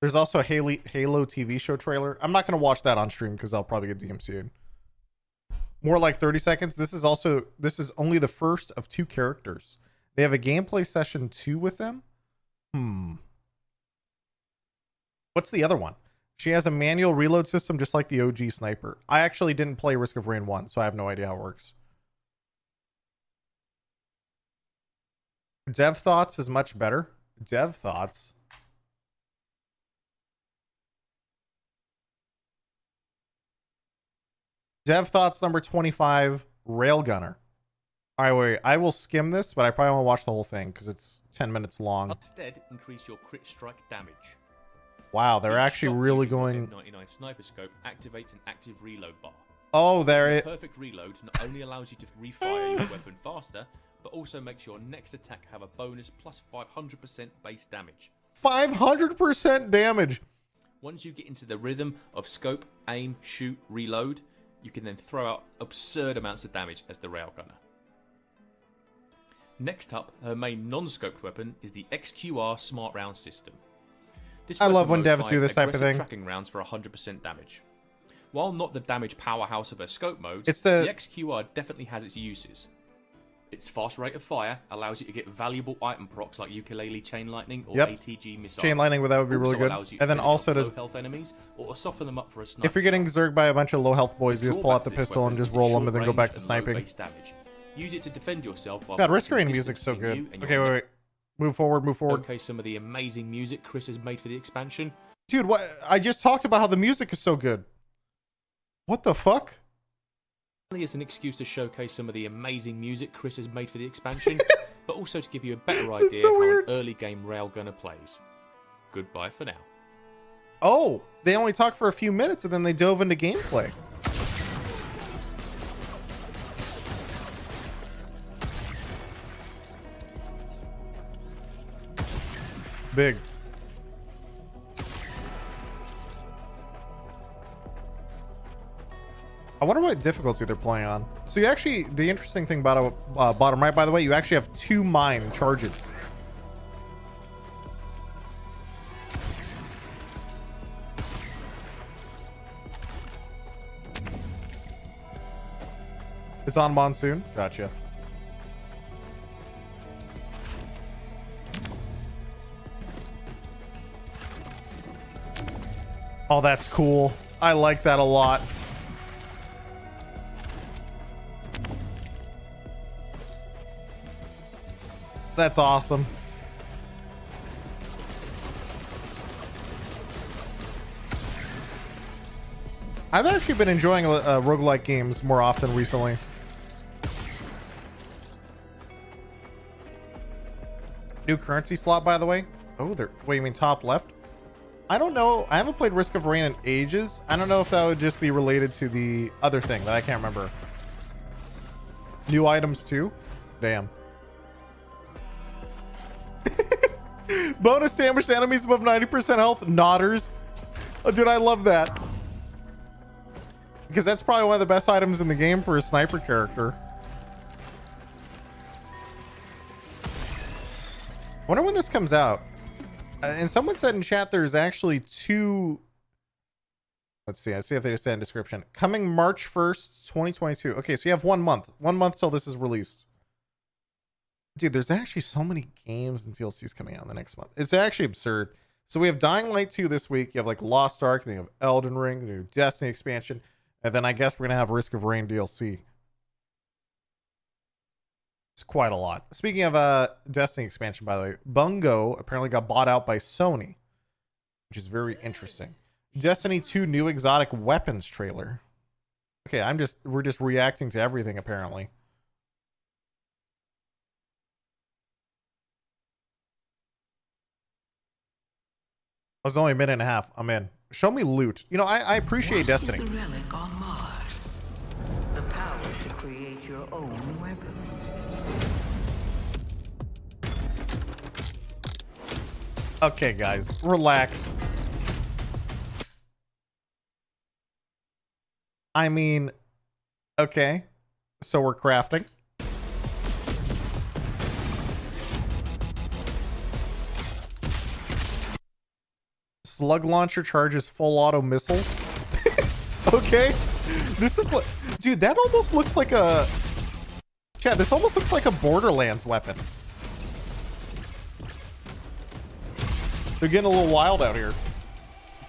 There's also a Halo TV show trailer. I'm not going to watch that on stream because I'll probably get DMCA'd. More like 30 seconds. This is only the first of 2 characters. They have a gameplay session 2 with them. What's the other one? She has a manual reload system just like the OG sniper. I actually didn't play Risk of Rain 1, so I have no idea how it works. Dev Thoughts is much better. Dev Thoughts. Dev Thoughts number 25, Railgunner. All right, wait. I will skim this, but I probably won't watch the whole thing because it's 10 minutes long. Instead, increase your crit strike damage. Wow, they're Each actually shot really using the going. M99 sniper scope activates an active reload bar. Oh, there The it. perfect reload not only allows you to refire your weapon faster, but also makes your next attack have a bonus plus 500% base damage. 500% damage. Once you get into the rhythm of scope, aim, shoot, reload, you can then throw out absurd amounts of damage as the railgunner. Next up, her main non-scoped weapon is the XQR Smart Round System. This I love when weapon mode devs do fires this type of aggressive thing. tracking rounds for 100% damage. While not the damage powerhouse of her scope modes, It's the- the XQR definitely has its uses. Its fast rate of fire allows you to get valuable item procs like ukulele chain lightning or Yep. ATG missile. Chain lightning, that would be really Also good. allows you And then finish also off does. low health enemies or to soften them up for a sniper. If you're getting zerged by a bunch of low health boys, you just pull out the drawback to this pistol and weapon just is its roll them short and then go range back to and low sniping. base damage. Use it to defend yourself while God, Risk protecting Rain distance music's so between good. you and Okay, your wait. Move forward, move forward. Okay, some of the amazing music Chris has made for the expansion. Dude, what? I just talked about how the music is so good. What the fuck? Only as an excuse to showcase some of the amazing music Chris has made for the expansion, but also to give you a better That's idea so how weird. an early game railgunner plays. Goodbye for now. Oh, they only talked for a few minutes and then they dove into gameplay. Big. I wonder what difficulty they're playing on. So you actually, the interesting thing about bottom right, by the way, you actually have 2 mine charges. It's on monsoon. Gotcha. Oh, that's cool. I like that a lot. That's awesome. I've actually been enjoying roguelike games more often recently. New currency slot, by the way. Oh, there. Wait, you mean top left? I don't know. I haven't played Risk of Rain in ages. I don't know if that would just be related to the other thing that I can't remember. New items too? Damn. Bonus damage to enemies above 90% health. Nodders. Oh, dude, I love that. Because that's probably one of the best items in the game for a sniper character. Wonder when this comes out. And someone said in chat there's actually 2. Let's see. I see if they just said in description. Coming March 1st, 2022. Okay, so you have 1 month. 1 month till this is released. Dude, there's actually so many games and DLCs coming out in the next month. It's actually absurd. So we have Dying Light 2 this week. You have like Lost Ark. Then you have Elden Ring. The new Destiny expansion. And then I guess we're going to have Risk of Rain DLC. It's quite a lot. Speaking of Destiny expansion, by the way, Bungo apparently got bought out by Sony, which is very interesting. Destiny 2 new exotic weapons trailer. Okay, we're just reacting to everything apparently. It was only a minute and a half. I'm in. Show me loot. You know, I appreciate Destiny. What is the relic on Mars? The power to create your own weapons. Okay, guys, relax. I mean, okay, so we're crafting. Slug launcher charges full auto missiles. Okay, this is like, dude, that almost looks like a. Chad, this almost looks like a Borderlands weapon. They're getting a little wild out here.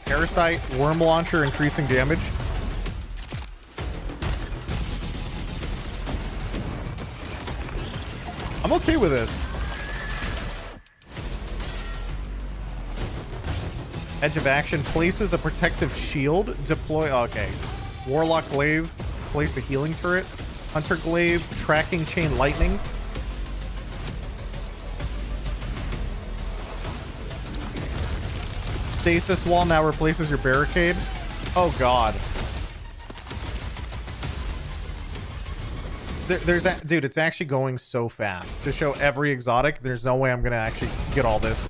Parasite, worm launcher, increasing damage. I'm okay with this. Edge of action places a protective shield. Deploy. Okay. Warlock glaive. Place a healing turret. Hunter glaive. Tracking chain lightning. Stasis wall now replaces your barricade. Oh god. There's that, dude, it's actually going so fast to show every exotic. There's no way I'm gonna actually get all this.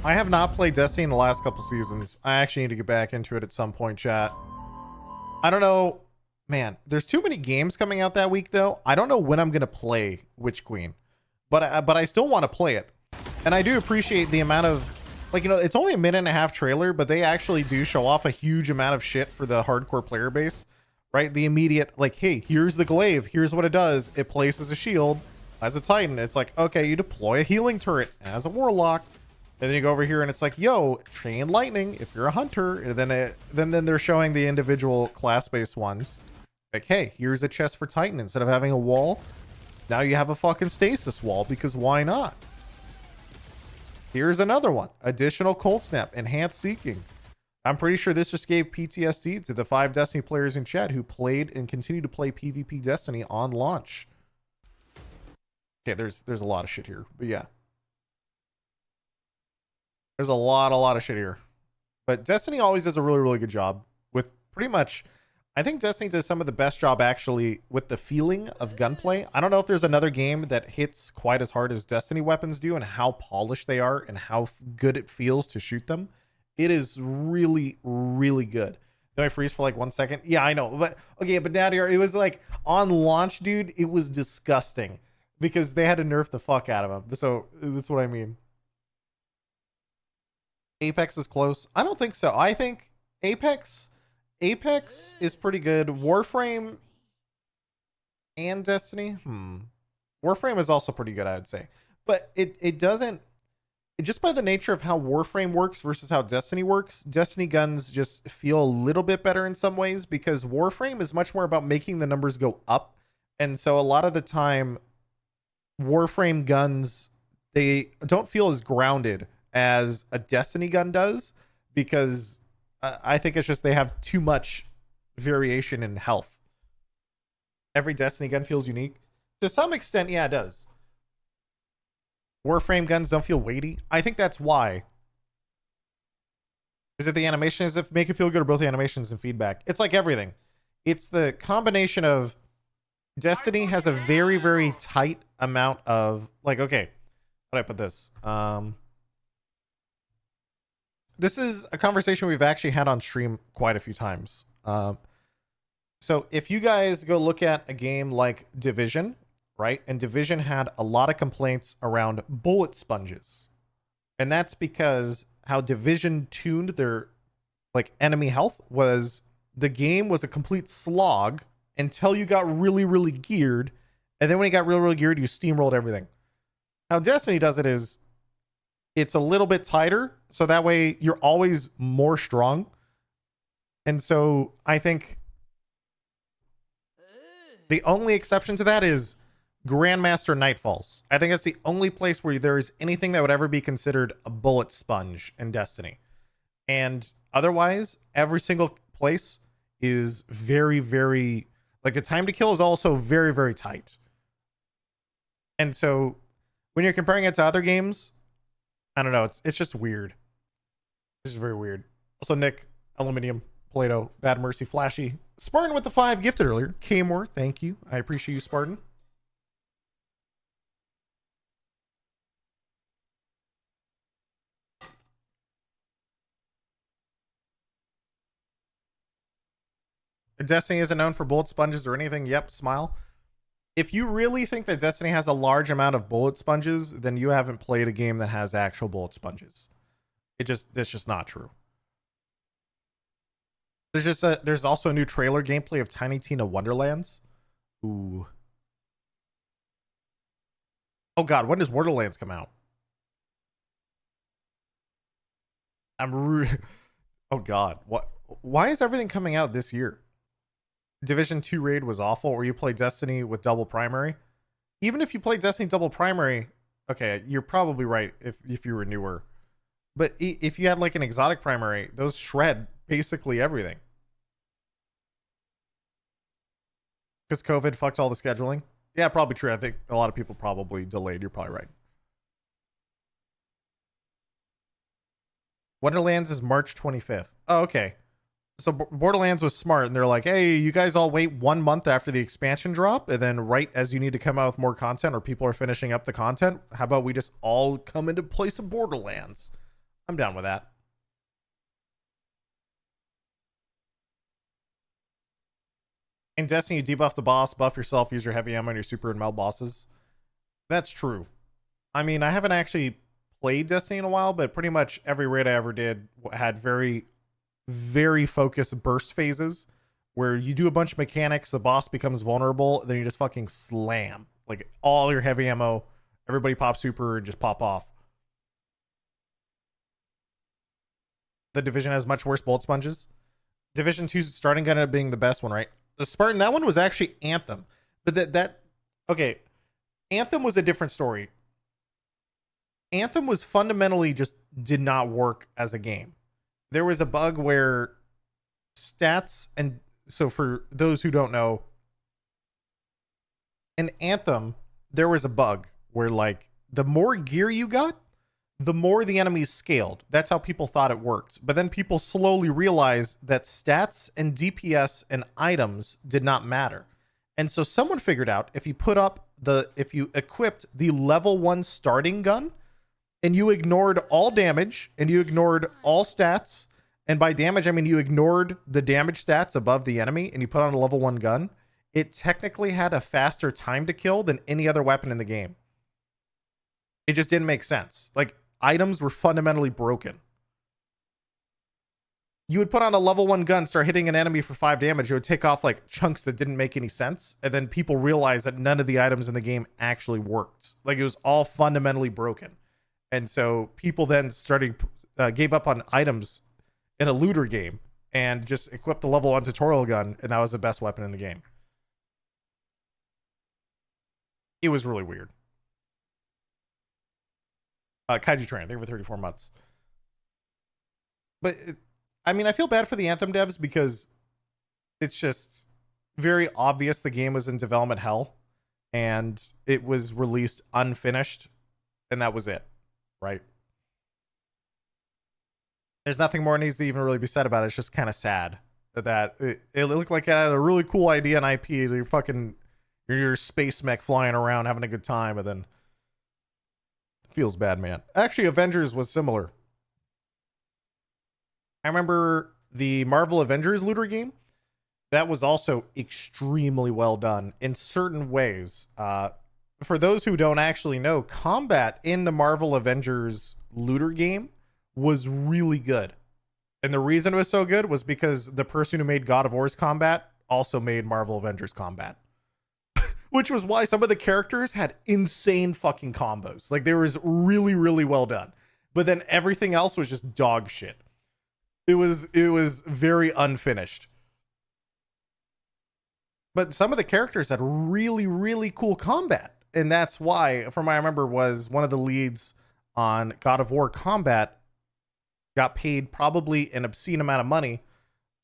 I have not played Destiny in the last couple seasons. I actually need to get back into it at some point, chat. I don't know. Man, there's too many games coming out that week, though. I don't know when I'm going to play Witch Queen. But I still want to play it. And I do appreciate the amount of... Like, you know, it's only a minute and a half trailer, but they actually do show off a huge amount of shit for the hardcore player base. Right? The immediate, like, hey, here's the glaive. Here's what it does. It places a shield as a Titan. It's like, okay, you deploy a healing turret as a Warlock. And then you go over here and it's like, yo, chain lightning if you're a hunter. And then they're showing the individual class-based ones. Like, hey, here's a chest for Titan. Instead of having a wall, now you have a fucking stasis wall, because why not? Here's another one. Additional cold snap, enhanced seeking. I'm pretty sure this just gave PTSD to the 5 Destiny players in chat who played and continue to play PvP Destiny on launch. Okay, there's a lot of shit here, but yeah. There's a lot of shit here. But Destiny always does a really, really good job with pretty much... I think Destiny does some of the best job, actually, with the feeling of gunplay. I don't know if there's another game that hits quite as hard as Destiny weapons do and how polished they are and how good it feels to shoot them. It is really, really good. Then I freeze for like 1 second. Yeah, I know. But okay, but now here, it was like on launch, dude, it was disgusting because they had to nerf the fuck out of him. So that's what I mean. Apex is close. I don't think so. I think Apex is pretty good. Warframe and Destiny. Warframe is also pretty good, I would say. But it doesn't, just by the nature of how Warframe works versus how Destiny works, Destiny guns just feel a little bit better in some ways because Warframe is much more about making the numbers go up. And so a lot of the time, Warframe guns, they don't feel as grounded as a Destiny gun does, because I think it's just they have too much variation in health. Every Destiny gun feels unique. To some extent, yeah, it does. Warframe guns don't feel weighty. I think that's why. Is it the animations that make it feel good, or both the animations and feedback? It's like everything. It's the combination of Destiny has a very, very tight amount of, like, okay, how do I put this? This is a conversation we've actually had on stream quite a few times. So if you guys go look at a game like Division, right? And Division had a lot of complaints around bullet sponges. And that's because how Division tuned their like enemy health was the game was a complete slog until you got really, really geared. And then when you got really, really geared, you steamrolled everything. How Destiny does it is it's a little bit tighter, so that way you're always more strong. And so I think the only exception to that is Grandmaster Nightfalls. I think it's the only place where there is anything that would ever be considered a bullet sponge in Destiny. And otherwise, every single place is very, very... Like, the time to kill is also very, very tight. And so when you're comparing it to other games, I don't know. It's just weird. This is very weird. Also, Nick, Aluminium, Plato, Bad Mercy, Flashy, Spartan with the 5 gifted earlier. Kmore, thank you. I appreciate you, Spartan. Destiny isn't known for bullet sponges or anything. Yep, smile. If you really think that Destiny has a large amount of bullet sponges, then you haven't played a game that has actual bullet sponges. It's just not true. There's also a new trailer gameplay of Tiny Tina Wonderlands. Ooh. Oh god, when does Wonderlands come out? Oh god, what? Why is everything coming out this year? Division 2 raid was awful, or you play Destiny with double primary. Even if you play Destiny double primary, okay, you're probably right if you were newer. But if you had like an exotic primary, those shred basically everything. Because COVID fucked all the scheduling. Yeah, probably true. I think a lot of people probably delayed. You're probably right. Wonderlands is March 25th. Oh, okay. So Borderlands was smart, and they're like, hey, you guys all wait 1 month after the expansion drop, and then right as you need to come out with more content or people are finishing up the content, how about we just all come into play some Borderlands? I'm down with that. In Destiny, you debuff the boss, buff yourself, use your heavy ammo on your super and meld bosses. That's true. I mean, I haven't actually played Destiny in a while, but pretty much every raid I ever did had very, very focused burst phases where you do a bunch of mechanics, the boss becomes vulnerable, then you just fucking slam. Like all your heavy ammo, everybody pop super and just pop off. The Division has much worse bullet sponges. Division 2 starting gun ended up being the best one, right? The Spartan, that one was actually Anthem. But okay. Anthem was a different story. Anthem was fundamentally just did not work as a game. There was a bug where stats, and so for those who don't know, in Anthem, there was a bug where like the more gear you got, the more the enemies scaled. That's how people thought it worked. But then people slowly realized that stats and DPS and items did not matter. And so someone figured out if you equipped the level 1 starting gun and you ignored all damage and you ignored all stats, and by damage I mean you ignored the damage stats above the enemy and you put on a level 1 gun, it technically had a faster time to kill than any other weapon in the game. It just didn't make sense. Like, items were fundamentally broken. You would put on a level 1 gun, start hitting an enemy for 5 damage, it would take off like chunks that didn't make any sense, and then people realized that none of the items in the game actually worked. Like, it was all fundamentally broken. And so people then gave up on items in a looter game and just equipped the level 1 tutorial gun, and that was the best weapon in the game. It was really weird. Kaiju Train, thank you for 34 months. But I mean, I feel bad for the Anthem devs because it's just very obvious the game was in development hell and it was released unfinished, and that was it, right? There's nothing more needs to even really be said about it. It's just kind of sad that it looked like it had a really cool idea and IP. You're your space mech flying around having a good time, and then feels bad, man. Actually, Avengers was similar. I remember the Marvel Avengers looter game. That was also extremely well done in certain ways. For those who don't actually know, combat in the Marvel Avengers looter game was really good. And the reason it was so good was because the person who made God of War's combat also made Marvel Avengers combat. Which was why some of the characters had insane fucking combos. Like, they was really, really well done. But then everything else was just dog shit. It was very unfinished. But some of the characters had really, really cool combat. And that's why, from what I remember, was one of the leads on God of War combat got paid probably an obscene amount of money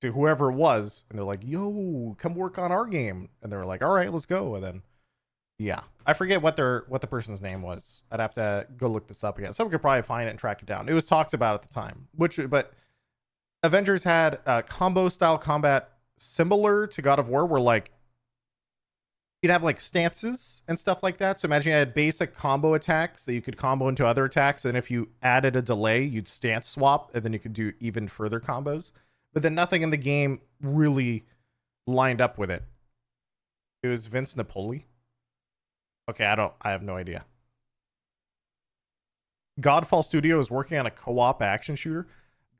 to whoever it was, and they're like, yo, come work on our game, and they were like, all right, let's go. And then yeah, I forget what the person's name was. I'd have to go look this up again. Someone could probably find it and track it down. It was talked about at the time, but Avengers had a combo style combat similar to God of War, where like you'd have like stances and stuff like that. So imagine you had basic combo attacks that you could combo into other attacks, and if you added a delay, you'd stance swap, and then you could do even further combos. But then nothing in the game really lined up with it. It was Vince Napoli. Okay, I have no idea. Godfall Studio is working on a co-op action shooter.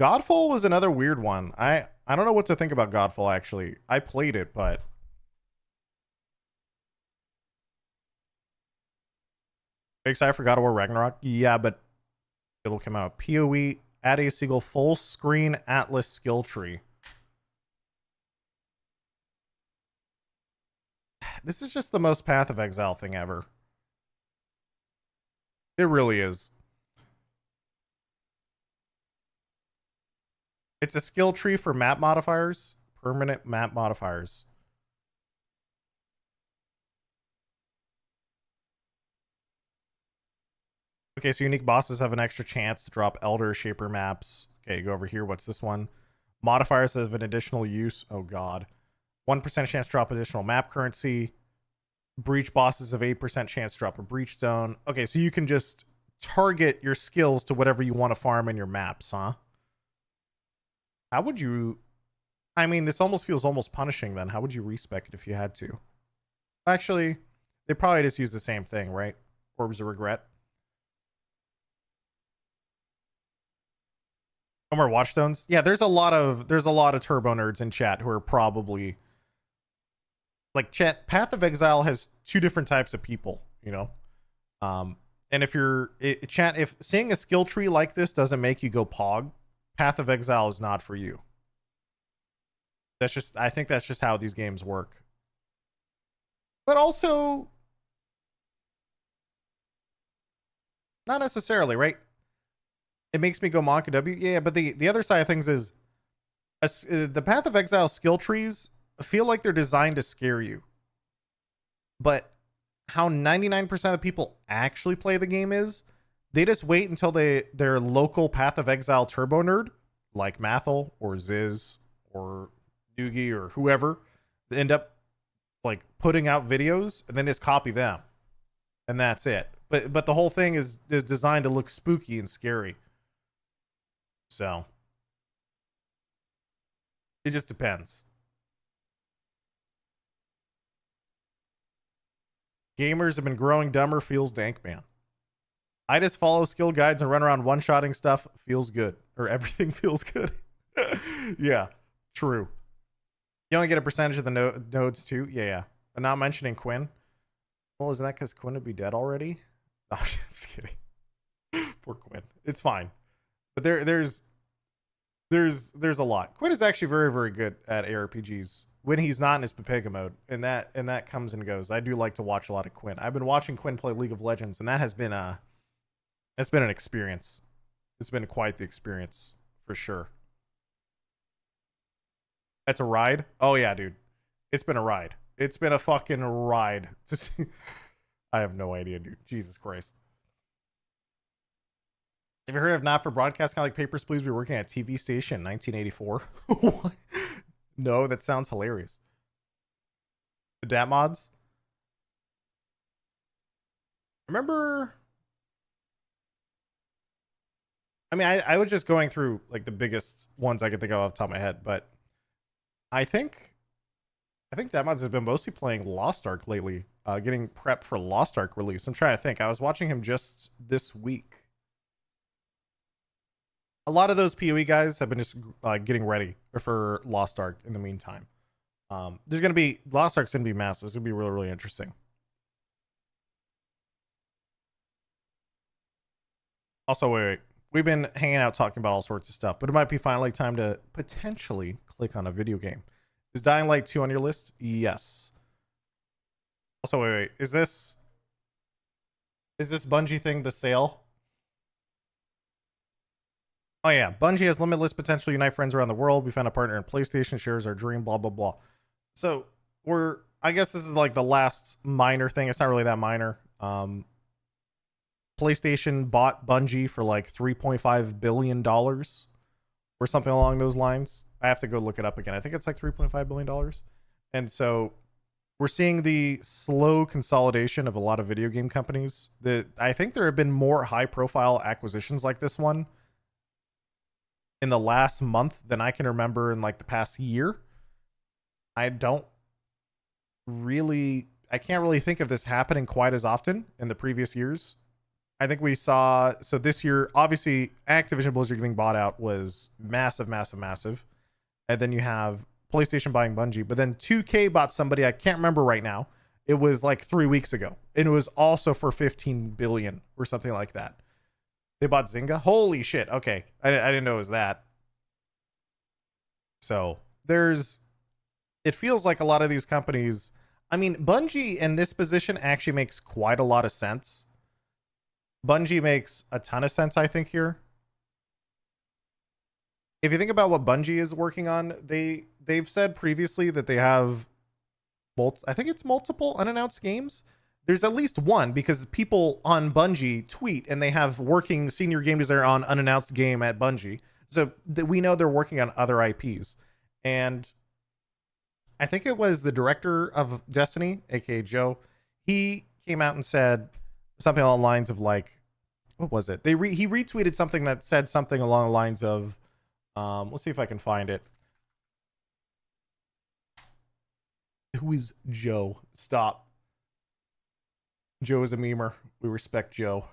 Godfall was another weird one. I don't know what to think about Godfall, actually. I played it, but excited for God of War Ragnarok? Yeah, but it'll come out. PoE, add a single full screen Atlas skill tree. This is just the most Path of Exile thing ever. It really is. It's a skill tree for map modifiers, permanent map modifiers. Okay, so unique bosses have an extra chance to drop Elder Shaper maps. Okay, go over here. What's this one? Modifiers have an additional use. Oh, God. 1% chance to drop additional map currency. Breach bosses have 8% chance to drop a breach stone. Okay, so you can just target your skills to whatever you want to farm in your maps, huh? How would you... I mean, this almost feels almost punishing then. How would you respec it if you had to? Actually, they probably just use the same thing, right? Orbs of Regret. No more watchstones. Yeah, there's a lot of turbo nerds in chat who are probably like chat. Path of Exile has two different types of people, you know. And if you're chat, if seeing a skill tree like this doesn't make you go pog, Path of Exile is not for you. That's just, I think that's just how these games work. But also, not necessarily, right? It makes me go Monka W. Yeah, but the other side of things is the Path of Exile skill trees feel like they're designed to scare you. But how 99% of people actually play the game is they just wait until their local Path of Exile turbo nerd, like Mathel or Ziz or Doogie or whoever, they end up like putting out videos and then just copy them. And that's it. But the whole thing is designed to look spooky and scary. So it just depends. Gamers have been growing dumber, feels dank, man. I just follow skill guides and run around one-shotting stuff. Feels good. Or everything feels good. Yeah, true. You only get a percentage of the nodes too? Yeah. But not mentioning Quinn. Well, isn't that because Quinn would be dead already? No, I'm just kidding. Poor Quinn. It's fine. But there's a lot. Quinn is actually very, very good at ARPGs when he's not in his Pepega mode, and that comes and goes. I do like to watch a lot of Quinn. I've been watching Quinn play League of Legends, and that has been an experience. It's been quite the experience for sure. That's a ride. Oh yeah, dude. It's been a ride. It's been a fucking ride. I have no idea, dude. Jesus Christ. Have you heard of Not for Broadcast, kind of like Papers, Please? We were working at a TV station in 1984. What? No, that sounds hilarious. The DAT mods? Remember? I mean, I was just going through like the biggest ones I could think of off the top of my head, but I think DAT mods has been mostly playing Lost Ark lately, getting prepped for Lost Ark release. I'm trying to think. I was watching him just this week. A lot of those PoE guys have been just getting ready for Lost Ark in the meantime. There's going to be, Lost Ark's going to be massive. It's going to be really, really interesting. Also, wait. We've been hanging out talking about all sorts of stuff, but it might be finally time to potentially click on a video game. Is Dying Light 2 on your list? Yes. Also, wait. Is this Bungie thing the sale? Oh yeah, Bungie has limitless potential to unite friends around the world. We found a partner in PlayStation, shares our dream, blah, blah, blah. So I guess this is like the last minor thing. It's not really that minor. PlayStation bought Bungie for like $3.5 billion or something along those lines. I have to go look it up again. I think it's like $3.5 billion. And so we're seeing the slow consolidation of a lot of video game companies. I think there have been more high profile acquisitions like this one in the last month than I can remember in like the past year. I can't really think of this happening quite as often in the previous years. I think we saw, so this year, obviously Activision Blizzard getting bought out was massive. And then you have PlayStation buying Bungie, but then 2K bought somebody, I can't remember right now. It was like 3 weeks ago. And it was also for 15 billion or something like that. They bought Zynga? Holy shit. Okay. I didn't know it was that. So it feels like a lot of these companies, I mean, Bungie in this position actually makes quite a lot of sense. Bungie makes a ton of sense, I think, here. if you think about what Bungie is working on, they've said previously that they have I think it's multiple unannounced games. There's at least one because people on Bungie tweet and they have working senior game designer on unannounced game at Bungie. So we know they're working on other IPs. And I think it was the director of Destiny, aka Joe. He came out and said something along the lines of like, what was it? He retweeted something that said something along the lines of, let's see if I can find it. Who is Joe? Stop. Joe is a memer. We respect Joe.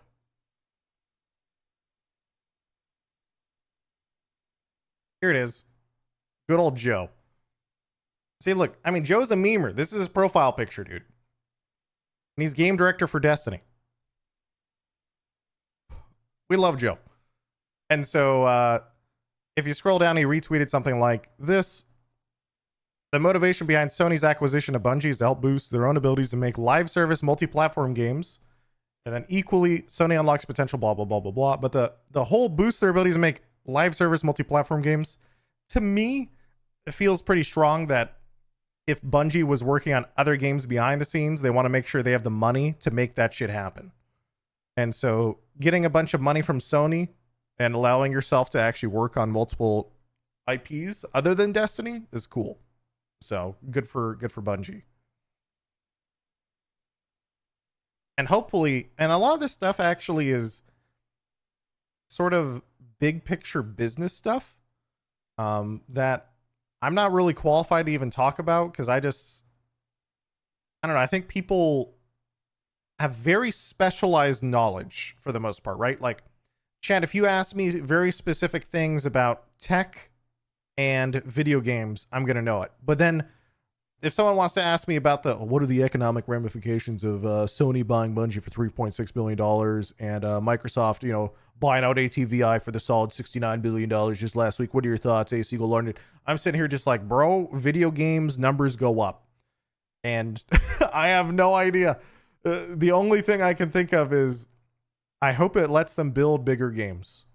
Here it is. Good old Joe. See, look, I mean, Joe's a memer. This is his profile picture, dude. And he's game director for Destiny. We love Joe. And so, if you scroll down, he retweeted something like this. The motivation behind Sony's acquisition of Bungie is to help boost their own abilities to make live service multi-platform games. And then equally, Sony unlocks potential blah, blah, blah, blah, blah. But the whole boost their abilities to make live service multi-platform games, to me, it feels pretty strong that if Bungie was working on other games behind the scenes, they want to make sure they have the money to make that shit happen. And so getting a bunch of money from Sony and allowing yourself to actually work on multiple IPs other than Destiny is cool. So good for Bungie. And hopefully, and a lot of this stuff actually is sort of big picture business stuff that I'm not really qualified to even talk about because I don't know. I think people have very specialized knowledge for the most part, right? Like, Chad, if you ask me very specific things about tech and video games, I'm going to know it. But then if someone wants to ask me about what are the economic ramifications of Sony buying Bungie for $3.6 billion and Microsoft, buying out ATVI for the solid $69 billion just last week. What are your thoughts, A. Siegel London? I'm sitting here just like, bro, video games numbers go up. And I have no idea. The only thing I can think of is I hope it lets them build bigger games.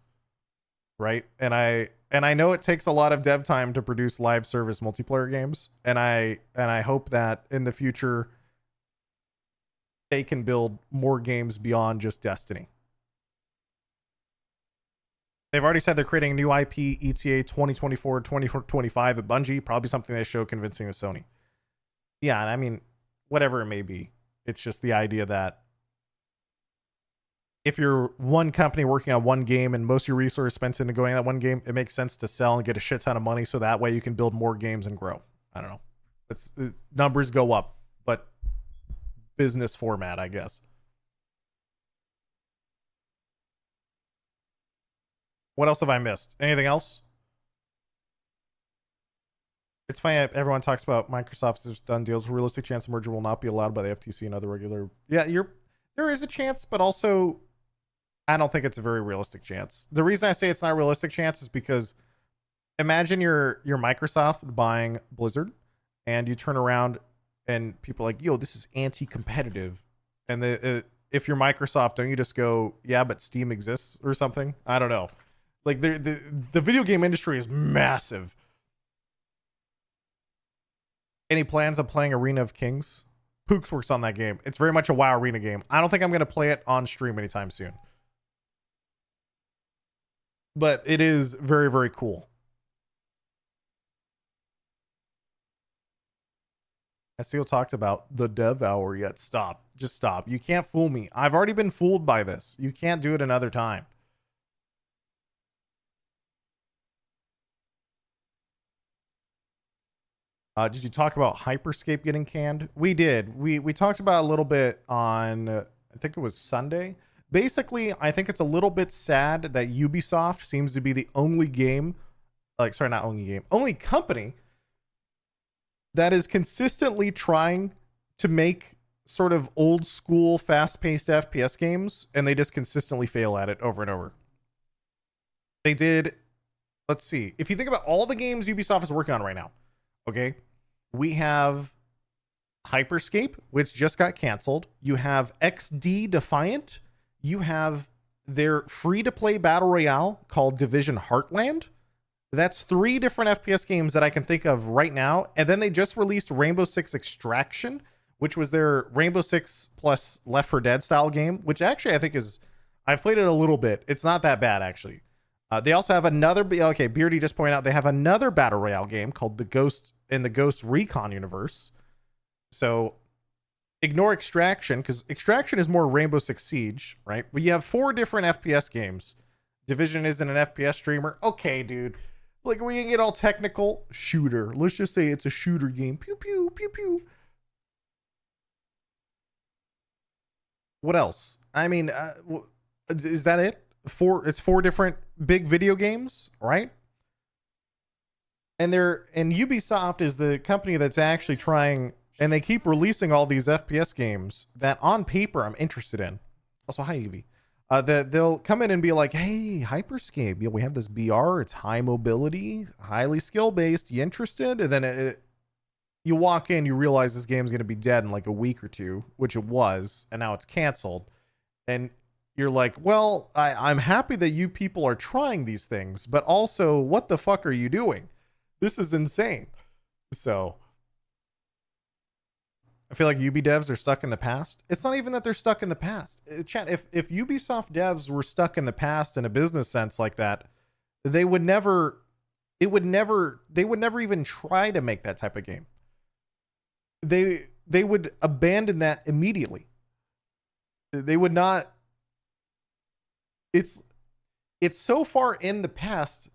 Right? And I know it takes a lot of dev time to produce live service multiplayer games. And I hope that in the future they can build more games beyond just Destiny. They've already said they're creating a new IP, ETA 2024-2025 at Bungie. Probably something they show convincing to Sony. Yeah, and I mean, whatever it may be. It's just the idea that if you're one company working on one game and most of your resources spent into going that one game, it makes sense to sell and get a shit ton of money so that way you can build more games and grow. I don't know. Numbers go up, but business format, I guess. What else have I missed? Anything else? It's funny everyone talks about Microsoft has done deals. Realistic chance the merger will not be allowed by the FTC and other regular. Yeah, there is a chance, but also I don't think it's a very realistic chance. The reason I say it's not a realistic chance is because imagine you're Microsoft buying Blizzard and you turn around and people are like, yo, this is anti-competitive. And if you're Microsoft, don't you just go, yeah, but Steam exists or something? I don't know. Like the video game industry is massive. Any plans on playing Arena of Kings? Pooks works on that game. It's very much a WoW Arena game. I don't think I'm going to play it on stream anytime soon. But it is very, very cool. SEO talked about the dev hour yet. Stop. Just stop. You can't fool me. I've already been fooled by this. You can't do it another time. Did you talk about Hyperscape getting canned? We did. We talked about a little bit on, I think it was Sunday. Basically, I think it's a little bit sad that Ubisoft seems to be the only only company that is consistently trying to make sort of old school, fast-paced FPS games, and they just consistently fail at it over and over. They did, let's see. If you think about all the games Ubisoft is working on right now, okay, we have Hyperscape, which just got canceled. You have XD Defiant. You have their free-to-play battle royale called Division Heartland. That's 3 different FPS games that I can think of right now. And then they just released Rainbow Six Extraction, which was their Rainbow Six plus Left 4 Dead style game, which actually I think is, I've played it a little bit. It's not that bad, actually. They also have another, okay, Beardy just pointed out, they have another Battle Royale game called The Ghost in the Ghost Recon universe. So ignore Extraction, because Extraction is more Rainbow Six Siege, right? But you have 4 different FPS games. Division isn't an FPS streamer. Okay, dude. Like, we can get all technical. Shooter. Let's just say it's a shooter game. Pew, pew, pew, pew. What else? I mean, is that it? It's 4 different big video games, right? And Ubisoft is the company that's actually trying, and they keep releasing all these FPS games that on paper I'm interested in. Also, hi Evie. That they'll come in and be like, hey, Hyperscape, we have this BR, it's high mobility, highly skill based, you interested? And then you walk in, you realize this game's going to be dead in like a week or 2, which it was, and now it's canceled. And you're like, well, I'm happy that you people are trying these things, but also, what the fuck are you doing? This is insane. So I feel like Ubi devs are stuck in the past. It's not even that they're stuck in the past. Chat, if Ubisoft devs were stuck in the past in a business sense like that, they would never even try to make that type of game. They would abandon that immediately. They would not. It's so far in the past,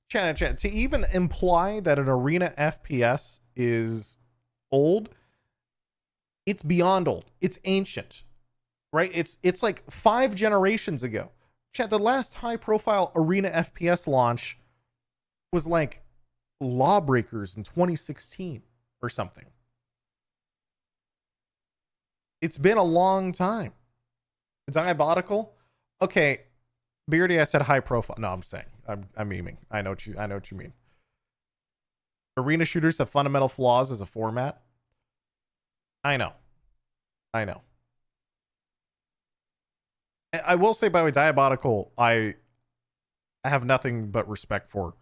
chat, to even imply that an arena FPS is old. It's beyond old. It's ancient, right? It's like 5 generations ago. Chat, the last high profile arena FPS launch was like Lawbreakers in 2016 or something. It's been a long time. Diabolical. Okay. Beardy, I said high profile. No, I'm saying I'm memeing. I know what you mean. Arena shooters have fundamental flaws as a format. I know. I will say, by the way, Diabolical, I have nothing but respect for.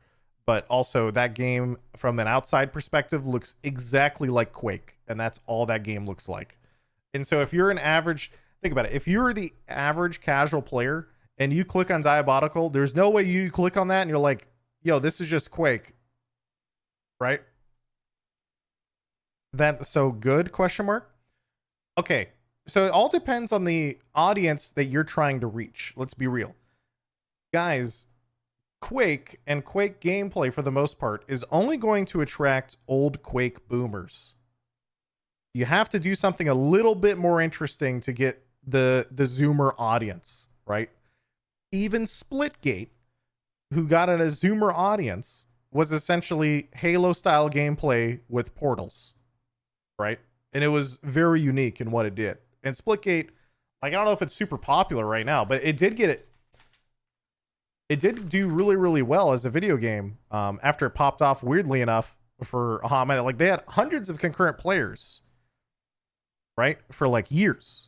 But also, that game, from an outside perspective, looks exactly like Quake. And that's all that game looks like. And so if you're an average... Think about it. If you're the average casual player and you click on Diabolical, there's no way you click on that and you're like, yo, this is just Quake. Right? That's so good? Question mark. Okay, so it all depends on the audience that you're trying to reach. Let's be real. Guys, Quake and Quake gameplay, for the most part, is only going to attract old Quake boomers. You have to do something a little bit more interesting to get the Zoomer audience, right? Even Splitgate, who got a Zoomer audience, was essentially Halo-style gameplay with portals, right? And it was very unique in what it did. And Splitgate, like, I don't know if it's super popular right now, but it did do really, really well as a video game after it popped off, weirdly enough, for a hot minute. Like, they had hundreds of concurrent players, right? For like years.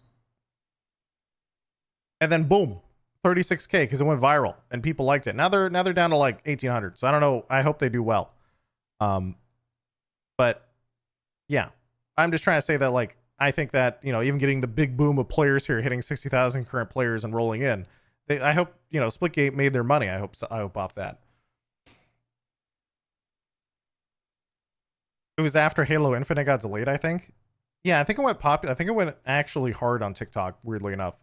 And then boom, 36K, because it went viral and people liked it. Now they're down to like 1,800. So I don't know. I hope they do well. But yeah. I'm just trying to say that, like, I think that, even getting the big boom of players here, hitting 60,000 current players and rolling in, I hope, Splitgate made their money. I hope off that. It was after Halo Infinite got delayed, I think. Yeah, I think it went popular. I think it went actually hard on TikTok, weirdly enough.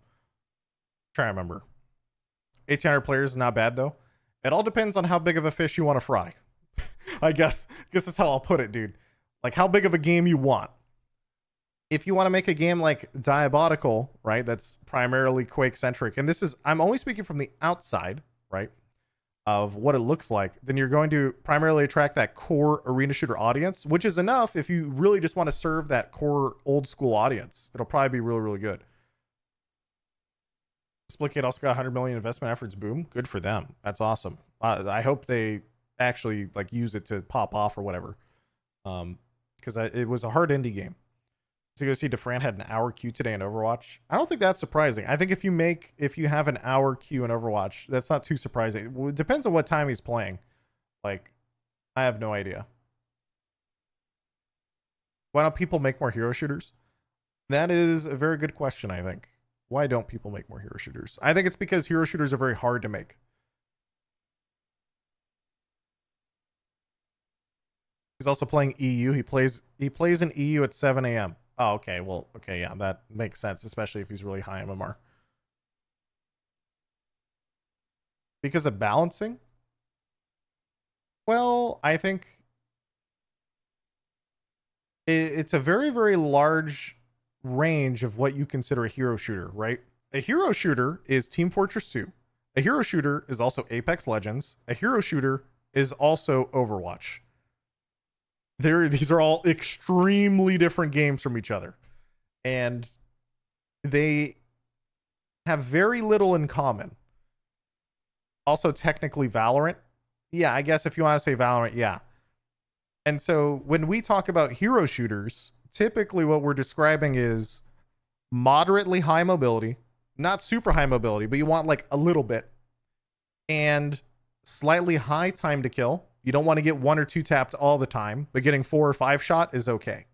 Try to remember. 1,800 players is not bad, though. It all depends on how big of a fish you want to fry. I guess that's how I'll put it, dude. Like, how big of a game you want. If you want to make a game like Diabolical, right, that's primarily Quake-centric, and I'm only speaking from the outside, right, of what it looks like, then you're going to primarily attract that core arena shooter audience, which is enough if you really just want to serve that core old school audience. It'll probably be really, really good. Splitgate also got 100 million investment efforts. Boom. Good for them. That's awesome. I hope they actually like use it to pop off or whatever. Because it was a hard indie game. So you go see DeFran had an hour queue today in Overwatch. I don't think that's surprising. I think if you have an hour queue in Overwatch, that's not too surprising. It depends on what time he's playing. Like, I have no idea. Why don't people make more hero shooters? That is a very good question, I think. Why don't people make more hero shooters? I think it's because hero shooters are very hard to make. He's also playing EU. He plays in EU at 7 a.m. Oh, okay. Well, okay, yeah, that makes sense, especially if he's really high MMR. Because of balancing? Well, I think it's a very, very large range of what you consider a hero shooter, right? A hero shooter is Team Fortress 2. A hero shooter is also Apex Legends. A hero shooter is also Overwatch. These are all extremely different games from each other. And they have very little in common. Also, technically, Valorant. Yeah, I guess if you want to say Valorant, yeah. And so when we talk about hero shooters, typically what we're describing is moderately high mobility, not super high mobility, but you want like a little bit, and slightly high time to kill. You don't want to get 1 or 2 tapped all the time, but getting 4 or 5 shot is okay.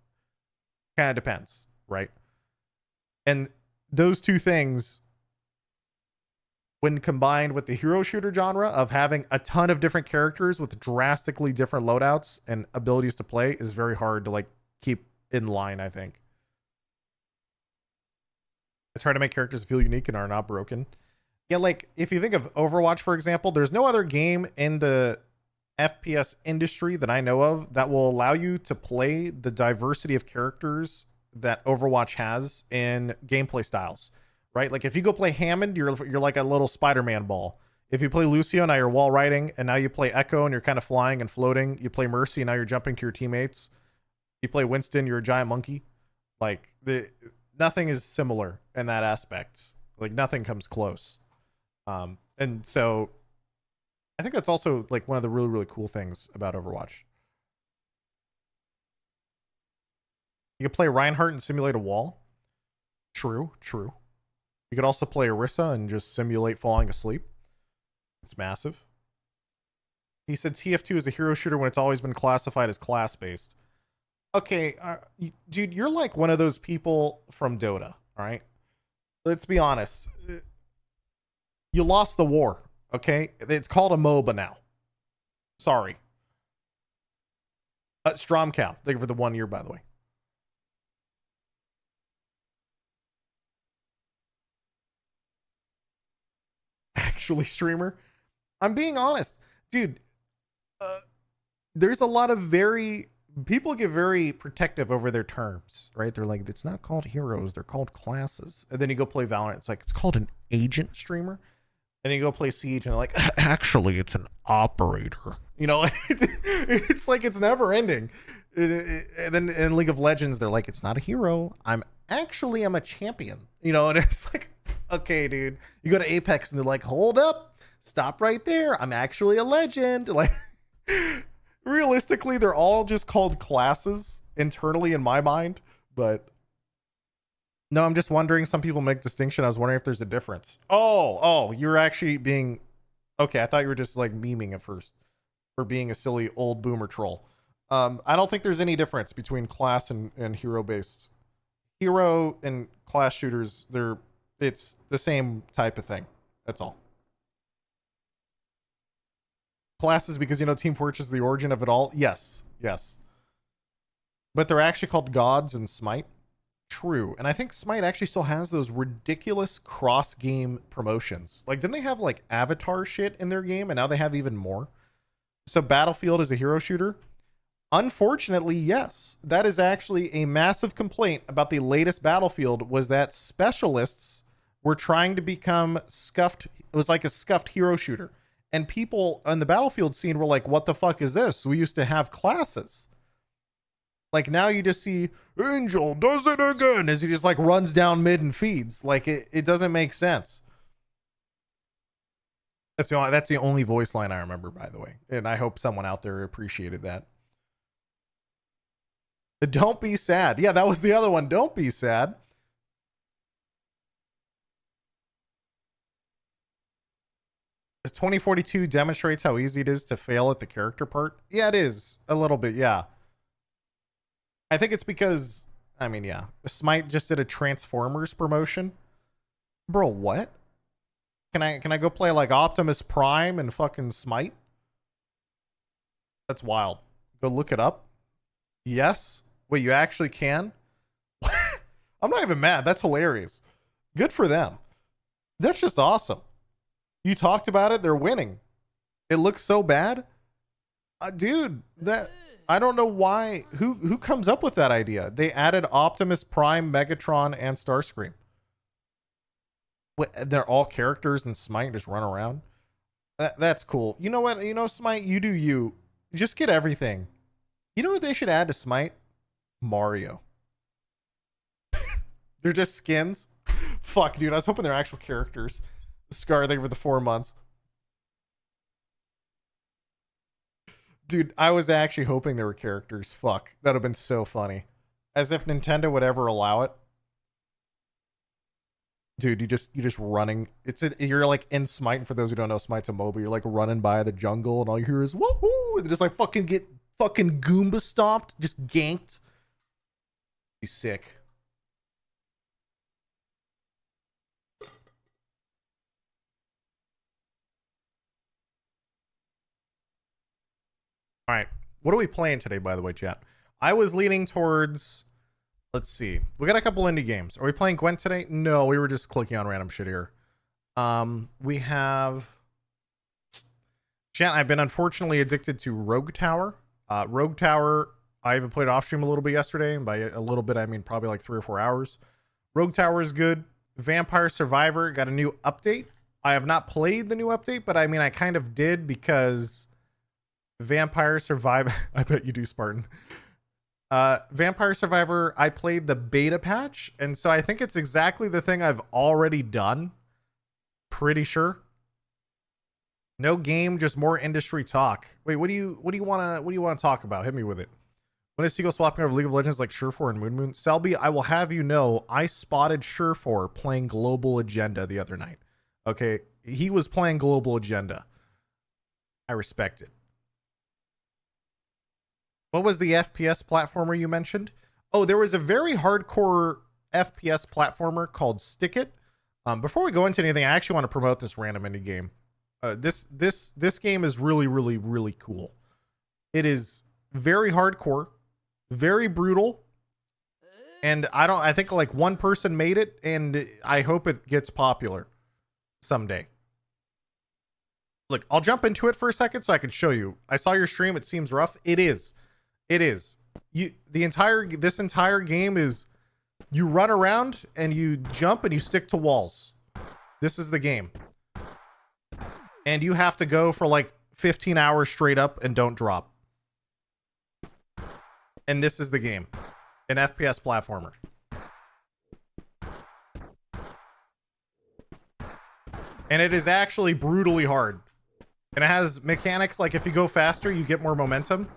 Kind of depends, right? And those two things, when combined with the hero shooter genre of having a ton of different characters with drastically different loadouts and abilities to play, is very hard to like keep in line, I think. It's hard to make characters feel unique and are not broken. Yeah, like if you think of Overwatch, for example, there's no other game in the FPS industry that I know of that will allow you to play the diversity of characters that Overwatch has in gameplay styles, right? Like if you go play Hammond, you're like a little Spider-Man ball. If you play Lucio, now you're wall riding, and now you play Echo and you're kind of flying and floating. You play Mercy and now you're jumping to your teammates. You play Winston, you're a giant monkey. Like nothing is similar in that aspect. Like nothing comes close. And so I think that's also like one of the really, really cool things about Overwatch. You can play Reinhardt and simulate a wall. True. You could also play Orisa and just simulate falling asleep. It's massive. He said TF2 is a hero shooter when it's always been classified as class-based. Okay, dude, you're like one of those people from Dota, all right? Let's be honest. You lost the war. Okay, it's called a MOBA now. Sorry. Stromcow. Thank you for the 1 year, by the way. Actually, streamer. I'm being honest, dude. There's a lot of people get very protective over their terms, right? They're like, it's not called heroes, they're called classes. And then you go play Valorant, it's like, it's called an agent streamer. And then you go play Siege and they're like, actually, it's an operator. You know, it's like it's never ending. And then in League of Legends, they're like, it's not a hero. I'm a champion. You know, and it's like, okay, dude. You go to Apex and they're like, hold up. Stop right there. I'm actually a legend. Like, realistically, they're all just called classes internally in my mind. But no, I'm just wondering, some people make distinction. I was wondering if there's a difference. Oh, you're actually being... Okay, I thought you were just like memeing at first. Or being a silly old boomer troll. I don't think there's any difference between class and hero-based. Hero and class shooters, it's the same type of thing. That's all. Classes, because, you know, Team Fortress is the origin of it all. Yes. But they're actually called gods in Smite. True. And I think Smite actually still has those ridiculous cross-game promotions. Like, didn't they have like avatar shit in their game, and now they have even more? So Battlefield is a hero shooter? Unfortunately, yes. That is actually a massive complaint about the latest Battlefield, was that specialists were trying to become scuffed. It was like a scuffed hero shooter. And people on the Battlefield scene were like, what the fuck is this? We used to have classes. Like, now you just see Angel does it again as he just like runs down mid and feeds. Like, it doesn't make sense. That's the only voice line I remember, by the way. And I hope someone out there appreciated that. Don't be sad. Yeah, that was the other one. Don't be sad. 2042 demonstrates how easy it is to fail at the character part. Yeah, it is a little bit. Yeah. I think it's because, I mean, yeah, Smite just did a Transformers promotion. Bro, what? Can I go play like Optimus Prime and fucking Smite? That's wild. Go look it up. Yes. Wait, you actually can? I'm not even mad. That's hilarious. Good for them. That's just awesome. You talked about it. They're winning. It looks so bad. Dude, that I don't know why. Who comes up with that idea? They added Optimus Prime, Megatron, and Starscream. What, they're all characters in Smite, just run around. That's cool. You know what? You know, Smite, you do you. Just get everything. You know what they should add to Smite? Mario. They're just skins. Fuck, dude. I was hoping they're actual characters. Scar, thank you for the 4 months. Dude, I was actually hoping they were characters. Fuck. That would have been so funny. As if Nintendo would ever allow it. Dude, you just running. You're like in Smite, and for those who don't know, Smite's a MOBA. You're like running by the jungle, and all you hear is woohoo! And just like fucking get fucking Goomba stomped, just ganked. He's sick. All right, what are we playing today, by the way, chat? I was leaning towards. Let's see. We got a couple indie games. Are we playing Gwent today? No, we were just clicking on random shit here. We have... Chat, I've been unfortunately addicted to Rogue Tower. Rogue Tower, I even played off stream a little bit yesterday. And by a little bit, I mean probably like 3 or 4 hours. Rogue Tower is good. Vampire Survivor got a new update. I have not played the new update, but I mean, I kind of did because Vampire Survivor... I bet you do, Spartan. Vampire Survivor, I played the beta patch, and so I think it's exactly the thing I've already done. Pretty sure. No game, just more industry talk. Wait, what do you want to talk about? Hit me with it. When is Seagull swapping over League of Legends like Surefour and Moon? Selby, I will have you know, I spotted Surefour playing Global Agenda the other night. Okay, he was playing Global Agenda. I respect it. What was the FPS platformer you mentioned? Oh, there was a very hardcore FPS platformer called Stick It. Before we go into anything, I actually want to promote this random indie game. This game is really, really, really cool. It is very hardcore, very brutal, and I think like one person made it, and I hope it gets popular someday. Look, I'll jump into it for a second so I can show you. I saw your stream. It seems rough. It is. It is. This entire game is you run around and you jump and you stick to walls. This is the game. And you have to go for like 15 hours straight up and don't drop. And this is the game. An FPS platformer. And it is actually brutally hard. And it has mechanics like if you go faster, you get more momentum.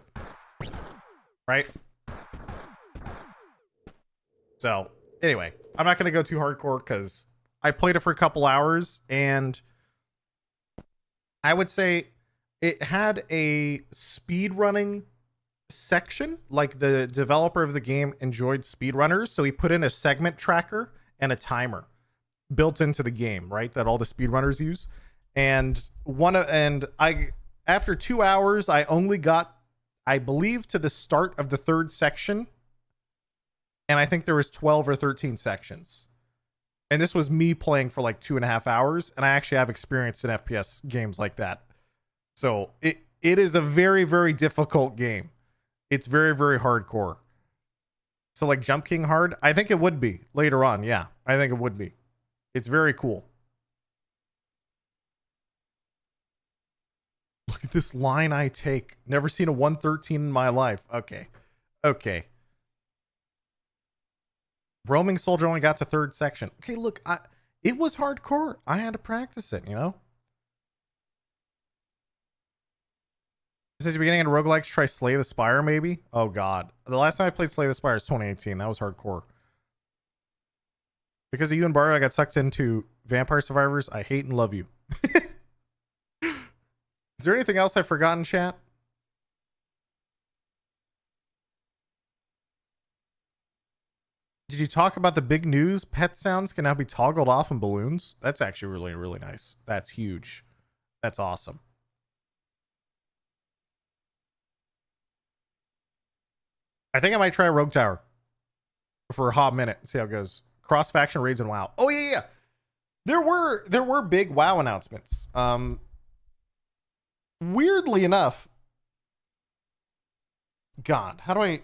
Right? So, anyway, I'm not going to go too hardcore because I played it for a couple hours and I would say it had a speedrunning section. Like the developer of the game enjoyed speedrunners, so he put in a segment tracker and a timer built into the game, right? That all the speedrunners use. And after 2 hours, I only got, I believe, to the start of the 3rd section. And I think there was 12 or 13 sections. And this was me playing for like 2.5 hours. And I actually have experience in FPS games like that. So it is a very, very difficult game. It's very, very hardcore. So like Jump King hard? I think it would be later on. Yeah, I think it would be. It's very cool. Look at this line I take. Never seen a 113 in my life. Okay. Okay. Roaming Soldier only got to 3rd section. Okay, look, it was hardcore. I had to practice it, you know? Since the beginning of roguelikes, try Slay the Spire, maybe? Oh, God. The last time I played Slay the Spire was 2018. That was hardcore. Because of you and Barrio, I got sucked into Vampire Survivors. I hate and love you. Is there anything else I've forgotten, chat? Did you talk about the big news? Pet sounds can now be toggled off in balloons. That's actually really, really nice. That's huge. That's awesome. I think I might try Rogue Tower for a hot minute. See how it goes. Cross faction raids and WoW. Oh yeah. There were big WoW announcements. Weirdly enough, God, how do I?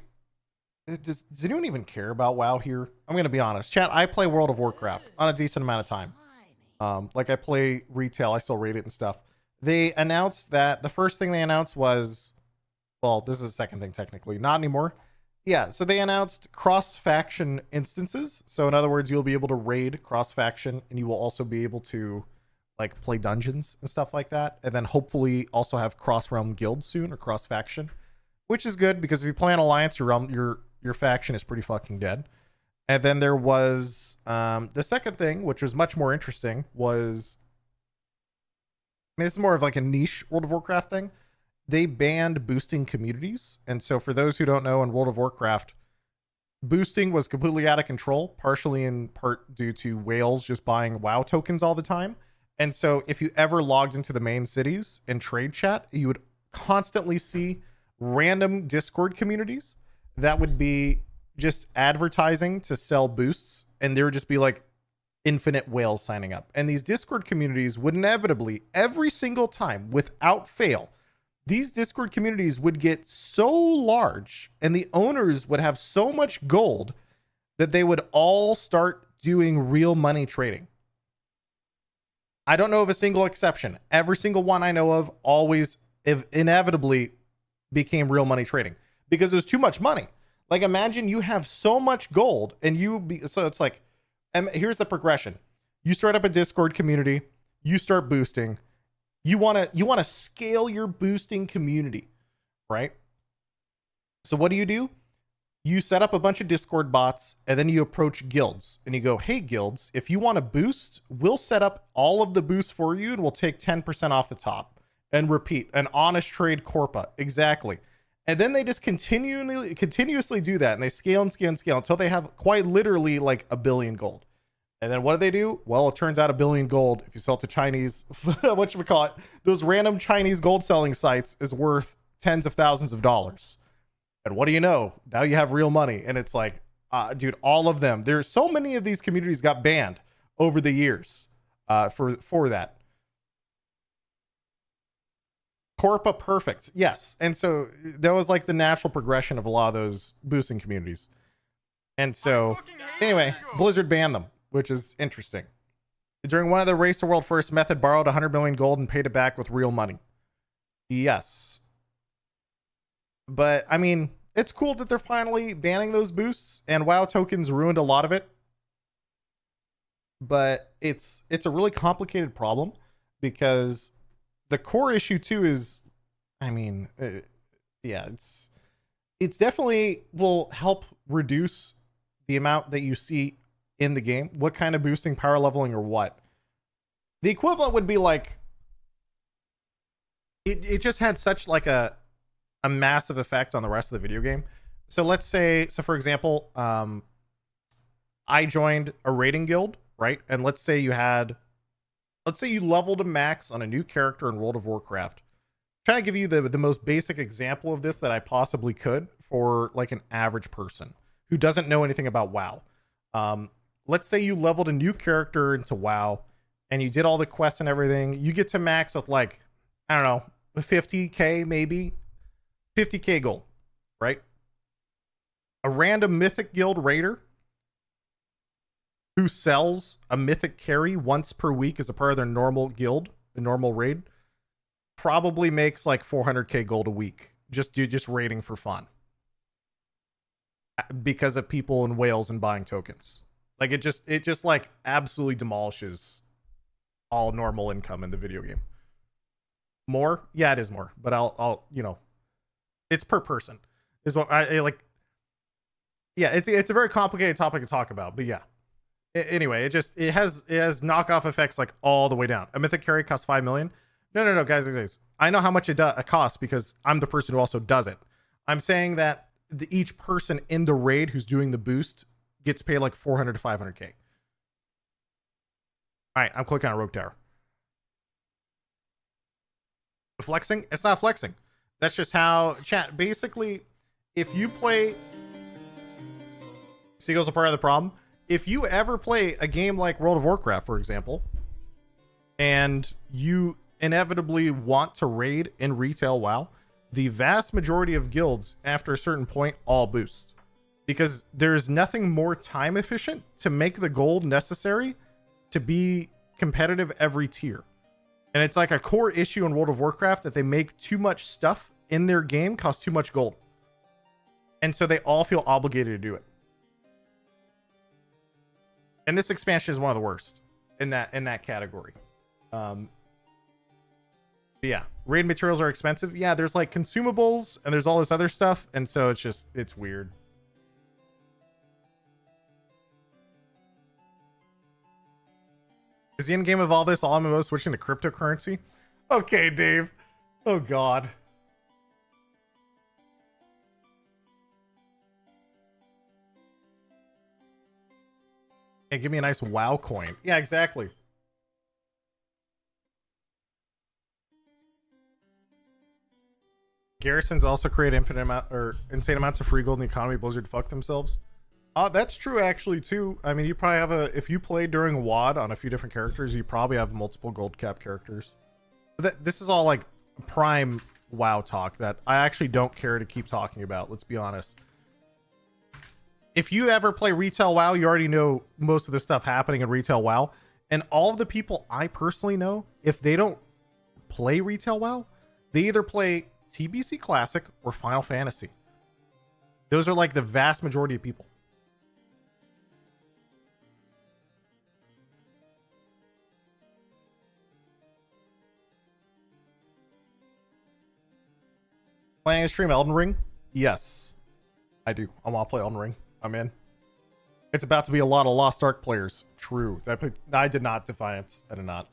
Does anyone even care about WoW here? I'm gonna be honest, chat. I play World of Warcraft on a decent amount of time. Like I play retail. I still rate it and stuff. They announced that the first thing they announced was, well, this is the second thing technically, not anymore. Yeah, so they announced cross-faction instances. So in other words, you'll be able to raid cross-faction, and you will also be able to like play dungeons and stuff like that. And then hopefully also have cross-realm guilds soon, or cross-faction, which is good because if you play an alliance, your faction is pretty fucking dead. And then there was the second thing, which was much more interesting, was, I mean, this is more of like a niche World of Warcraft thing. They banned boosting communities. And so for those who don't know, in World of Warcraft, boosting was completely out of control, partially in part due to whales just buying WoW tokens all the time. And so if you ever logged into the main cities and trade chat, you would constantly see random Discord communities that would be just advertising to sell boosts. And there would just be like infinite whales signing up. And these Discord communities would inevitably, every single time, without fail, these Discord communities would get so large and the owners would have so much gold that they would all start doing real money trading. I don't know of a single exception. Every single one I know of always inevitably became real money trading because there's too much money. Like imagine you have so much gold and so it's like, here's the progression. You start up a Discord community, you start boosting. You want to scale your boosting community, right? So what do? You set up a bunch of Discord bots and then you approach guilds and you go, hey guilds, if you want to boost, we'll set up all of the boosts for you and we'll take 10% off the top and repeat an honest trade corpa. Exactly. And then they just continuously do that and they scale and scale and scale until they have quite literally like 1 billion gold. And then what do? Well, it turns out 1 billion gold, if you sell it to Chinese, those random Chinese gold selling sites is worth tens of thousands of dollars. And what do you know? Now you have real money. And it's like, dude, all of them. There's so many of these communities got banned over the years for that. Corpa perfect. Yes. And so that was like the natural progression of a lot of those boosting communities. And so anyway, Blizzard banned them, which is interesting. During one of the Race the World First method, borrowed 100 million gold and paid it back with real money. Yes. But I mean, it's cool that they're finally banning those boosts, and WoW tokens ruined a lot of it. But it's a really complicated problem because the core issue too is, I mean, yeah, it's definitely will help reduce the amount that you see in the game. What kind of boosting, power leveling, or what? The equivalent would be like, it just had such like a massive effect on the rest of the video game. So let's say, so for example, I joined a raiding guild, right? And let's say you leveled a max on a new character in World of Warcraft. I'm trying to give you the most basic example of this that I possibly could for like an average person who doesn't know anything about WoW. Let's say you leveled a new character into WoW and you did all the quests and everything. You get to max with like, I don't know, 50k maybe, 50k gold, right? A random mythic guild raider who sells a mythic carry once per week as a part of their normal guild, a normal raid, probably makes like 400k gold a week just raiding for fun because of people in whales and buying tokens. Like it just like absolutely demolishes all normal income in the video game. More? Yeah, it is more, but I'll you know, it's per person is what I like. Yeah, it's a very complicated topic to talk about, but yeah. Anyway, it has knockoff effects like all the way down. A mythic carry costs 5 million. No, guys. I know how much it costs because I'm the person who also does it. I'm saying that each person in the raid who's doing the boost gets paid like 400 to 500k. All right, I'm clicking on Rogue Tower. Flexing? It's not flexing. That's just how chat. Basically, if you play, Seagulls are part of the problem. If you ever play a game like World of Warcraft, for example, and you inevitably want to raid in retail WoW, the vast majority of guilds after a certain point all boost, because there's nothing more time efficient to make the gold necessary to be competitive every tier. And it's like a core issue in World of Warcraft that they make too much stuff in their game cost too much gold, and so they all feel obligated to do it. And this expansion is one of the worst in that category. But yeah, raid materials are expensive. Yeah, there's like consumables and there's all this other stuff, and so it's weird. Is the end game of all this all MMOs switching to cryptocurrency? Okay, Dave. Oh God. Hey, give me a nice WoW coin. Yeah, exactly. Garrisons also create insane amounts of free gold in the economy. Blizzard fuck themselves. That's true actually too. I mean, you probably have if you play during WoD on a few different characters, you probably have multiple gold cap characters. This is all like prime WoW talk that I actually don't care to keep talking about. Let's be honest. If you ever play retail WoW, you already know most of the stuff happening in retail WoW. And all of the people I personally know, if they don't play retail WoW, they either play TBC Classic or Final Fantasy. Those are like the vast majority of people. Playing a stream Elden Ring? Yes, I do. I want to play Elden Ring. I'm in. It's about to be a lot of Lost Ark players. True. I did not Defiance. I did not.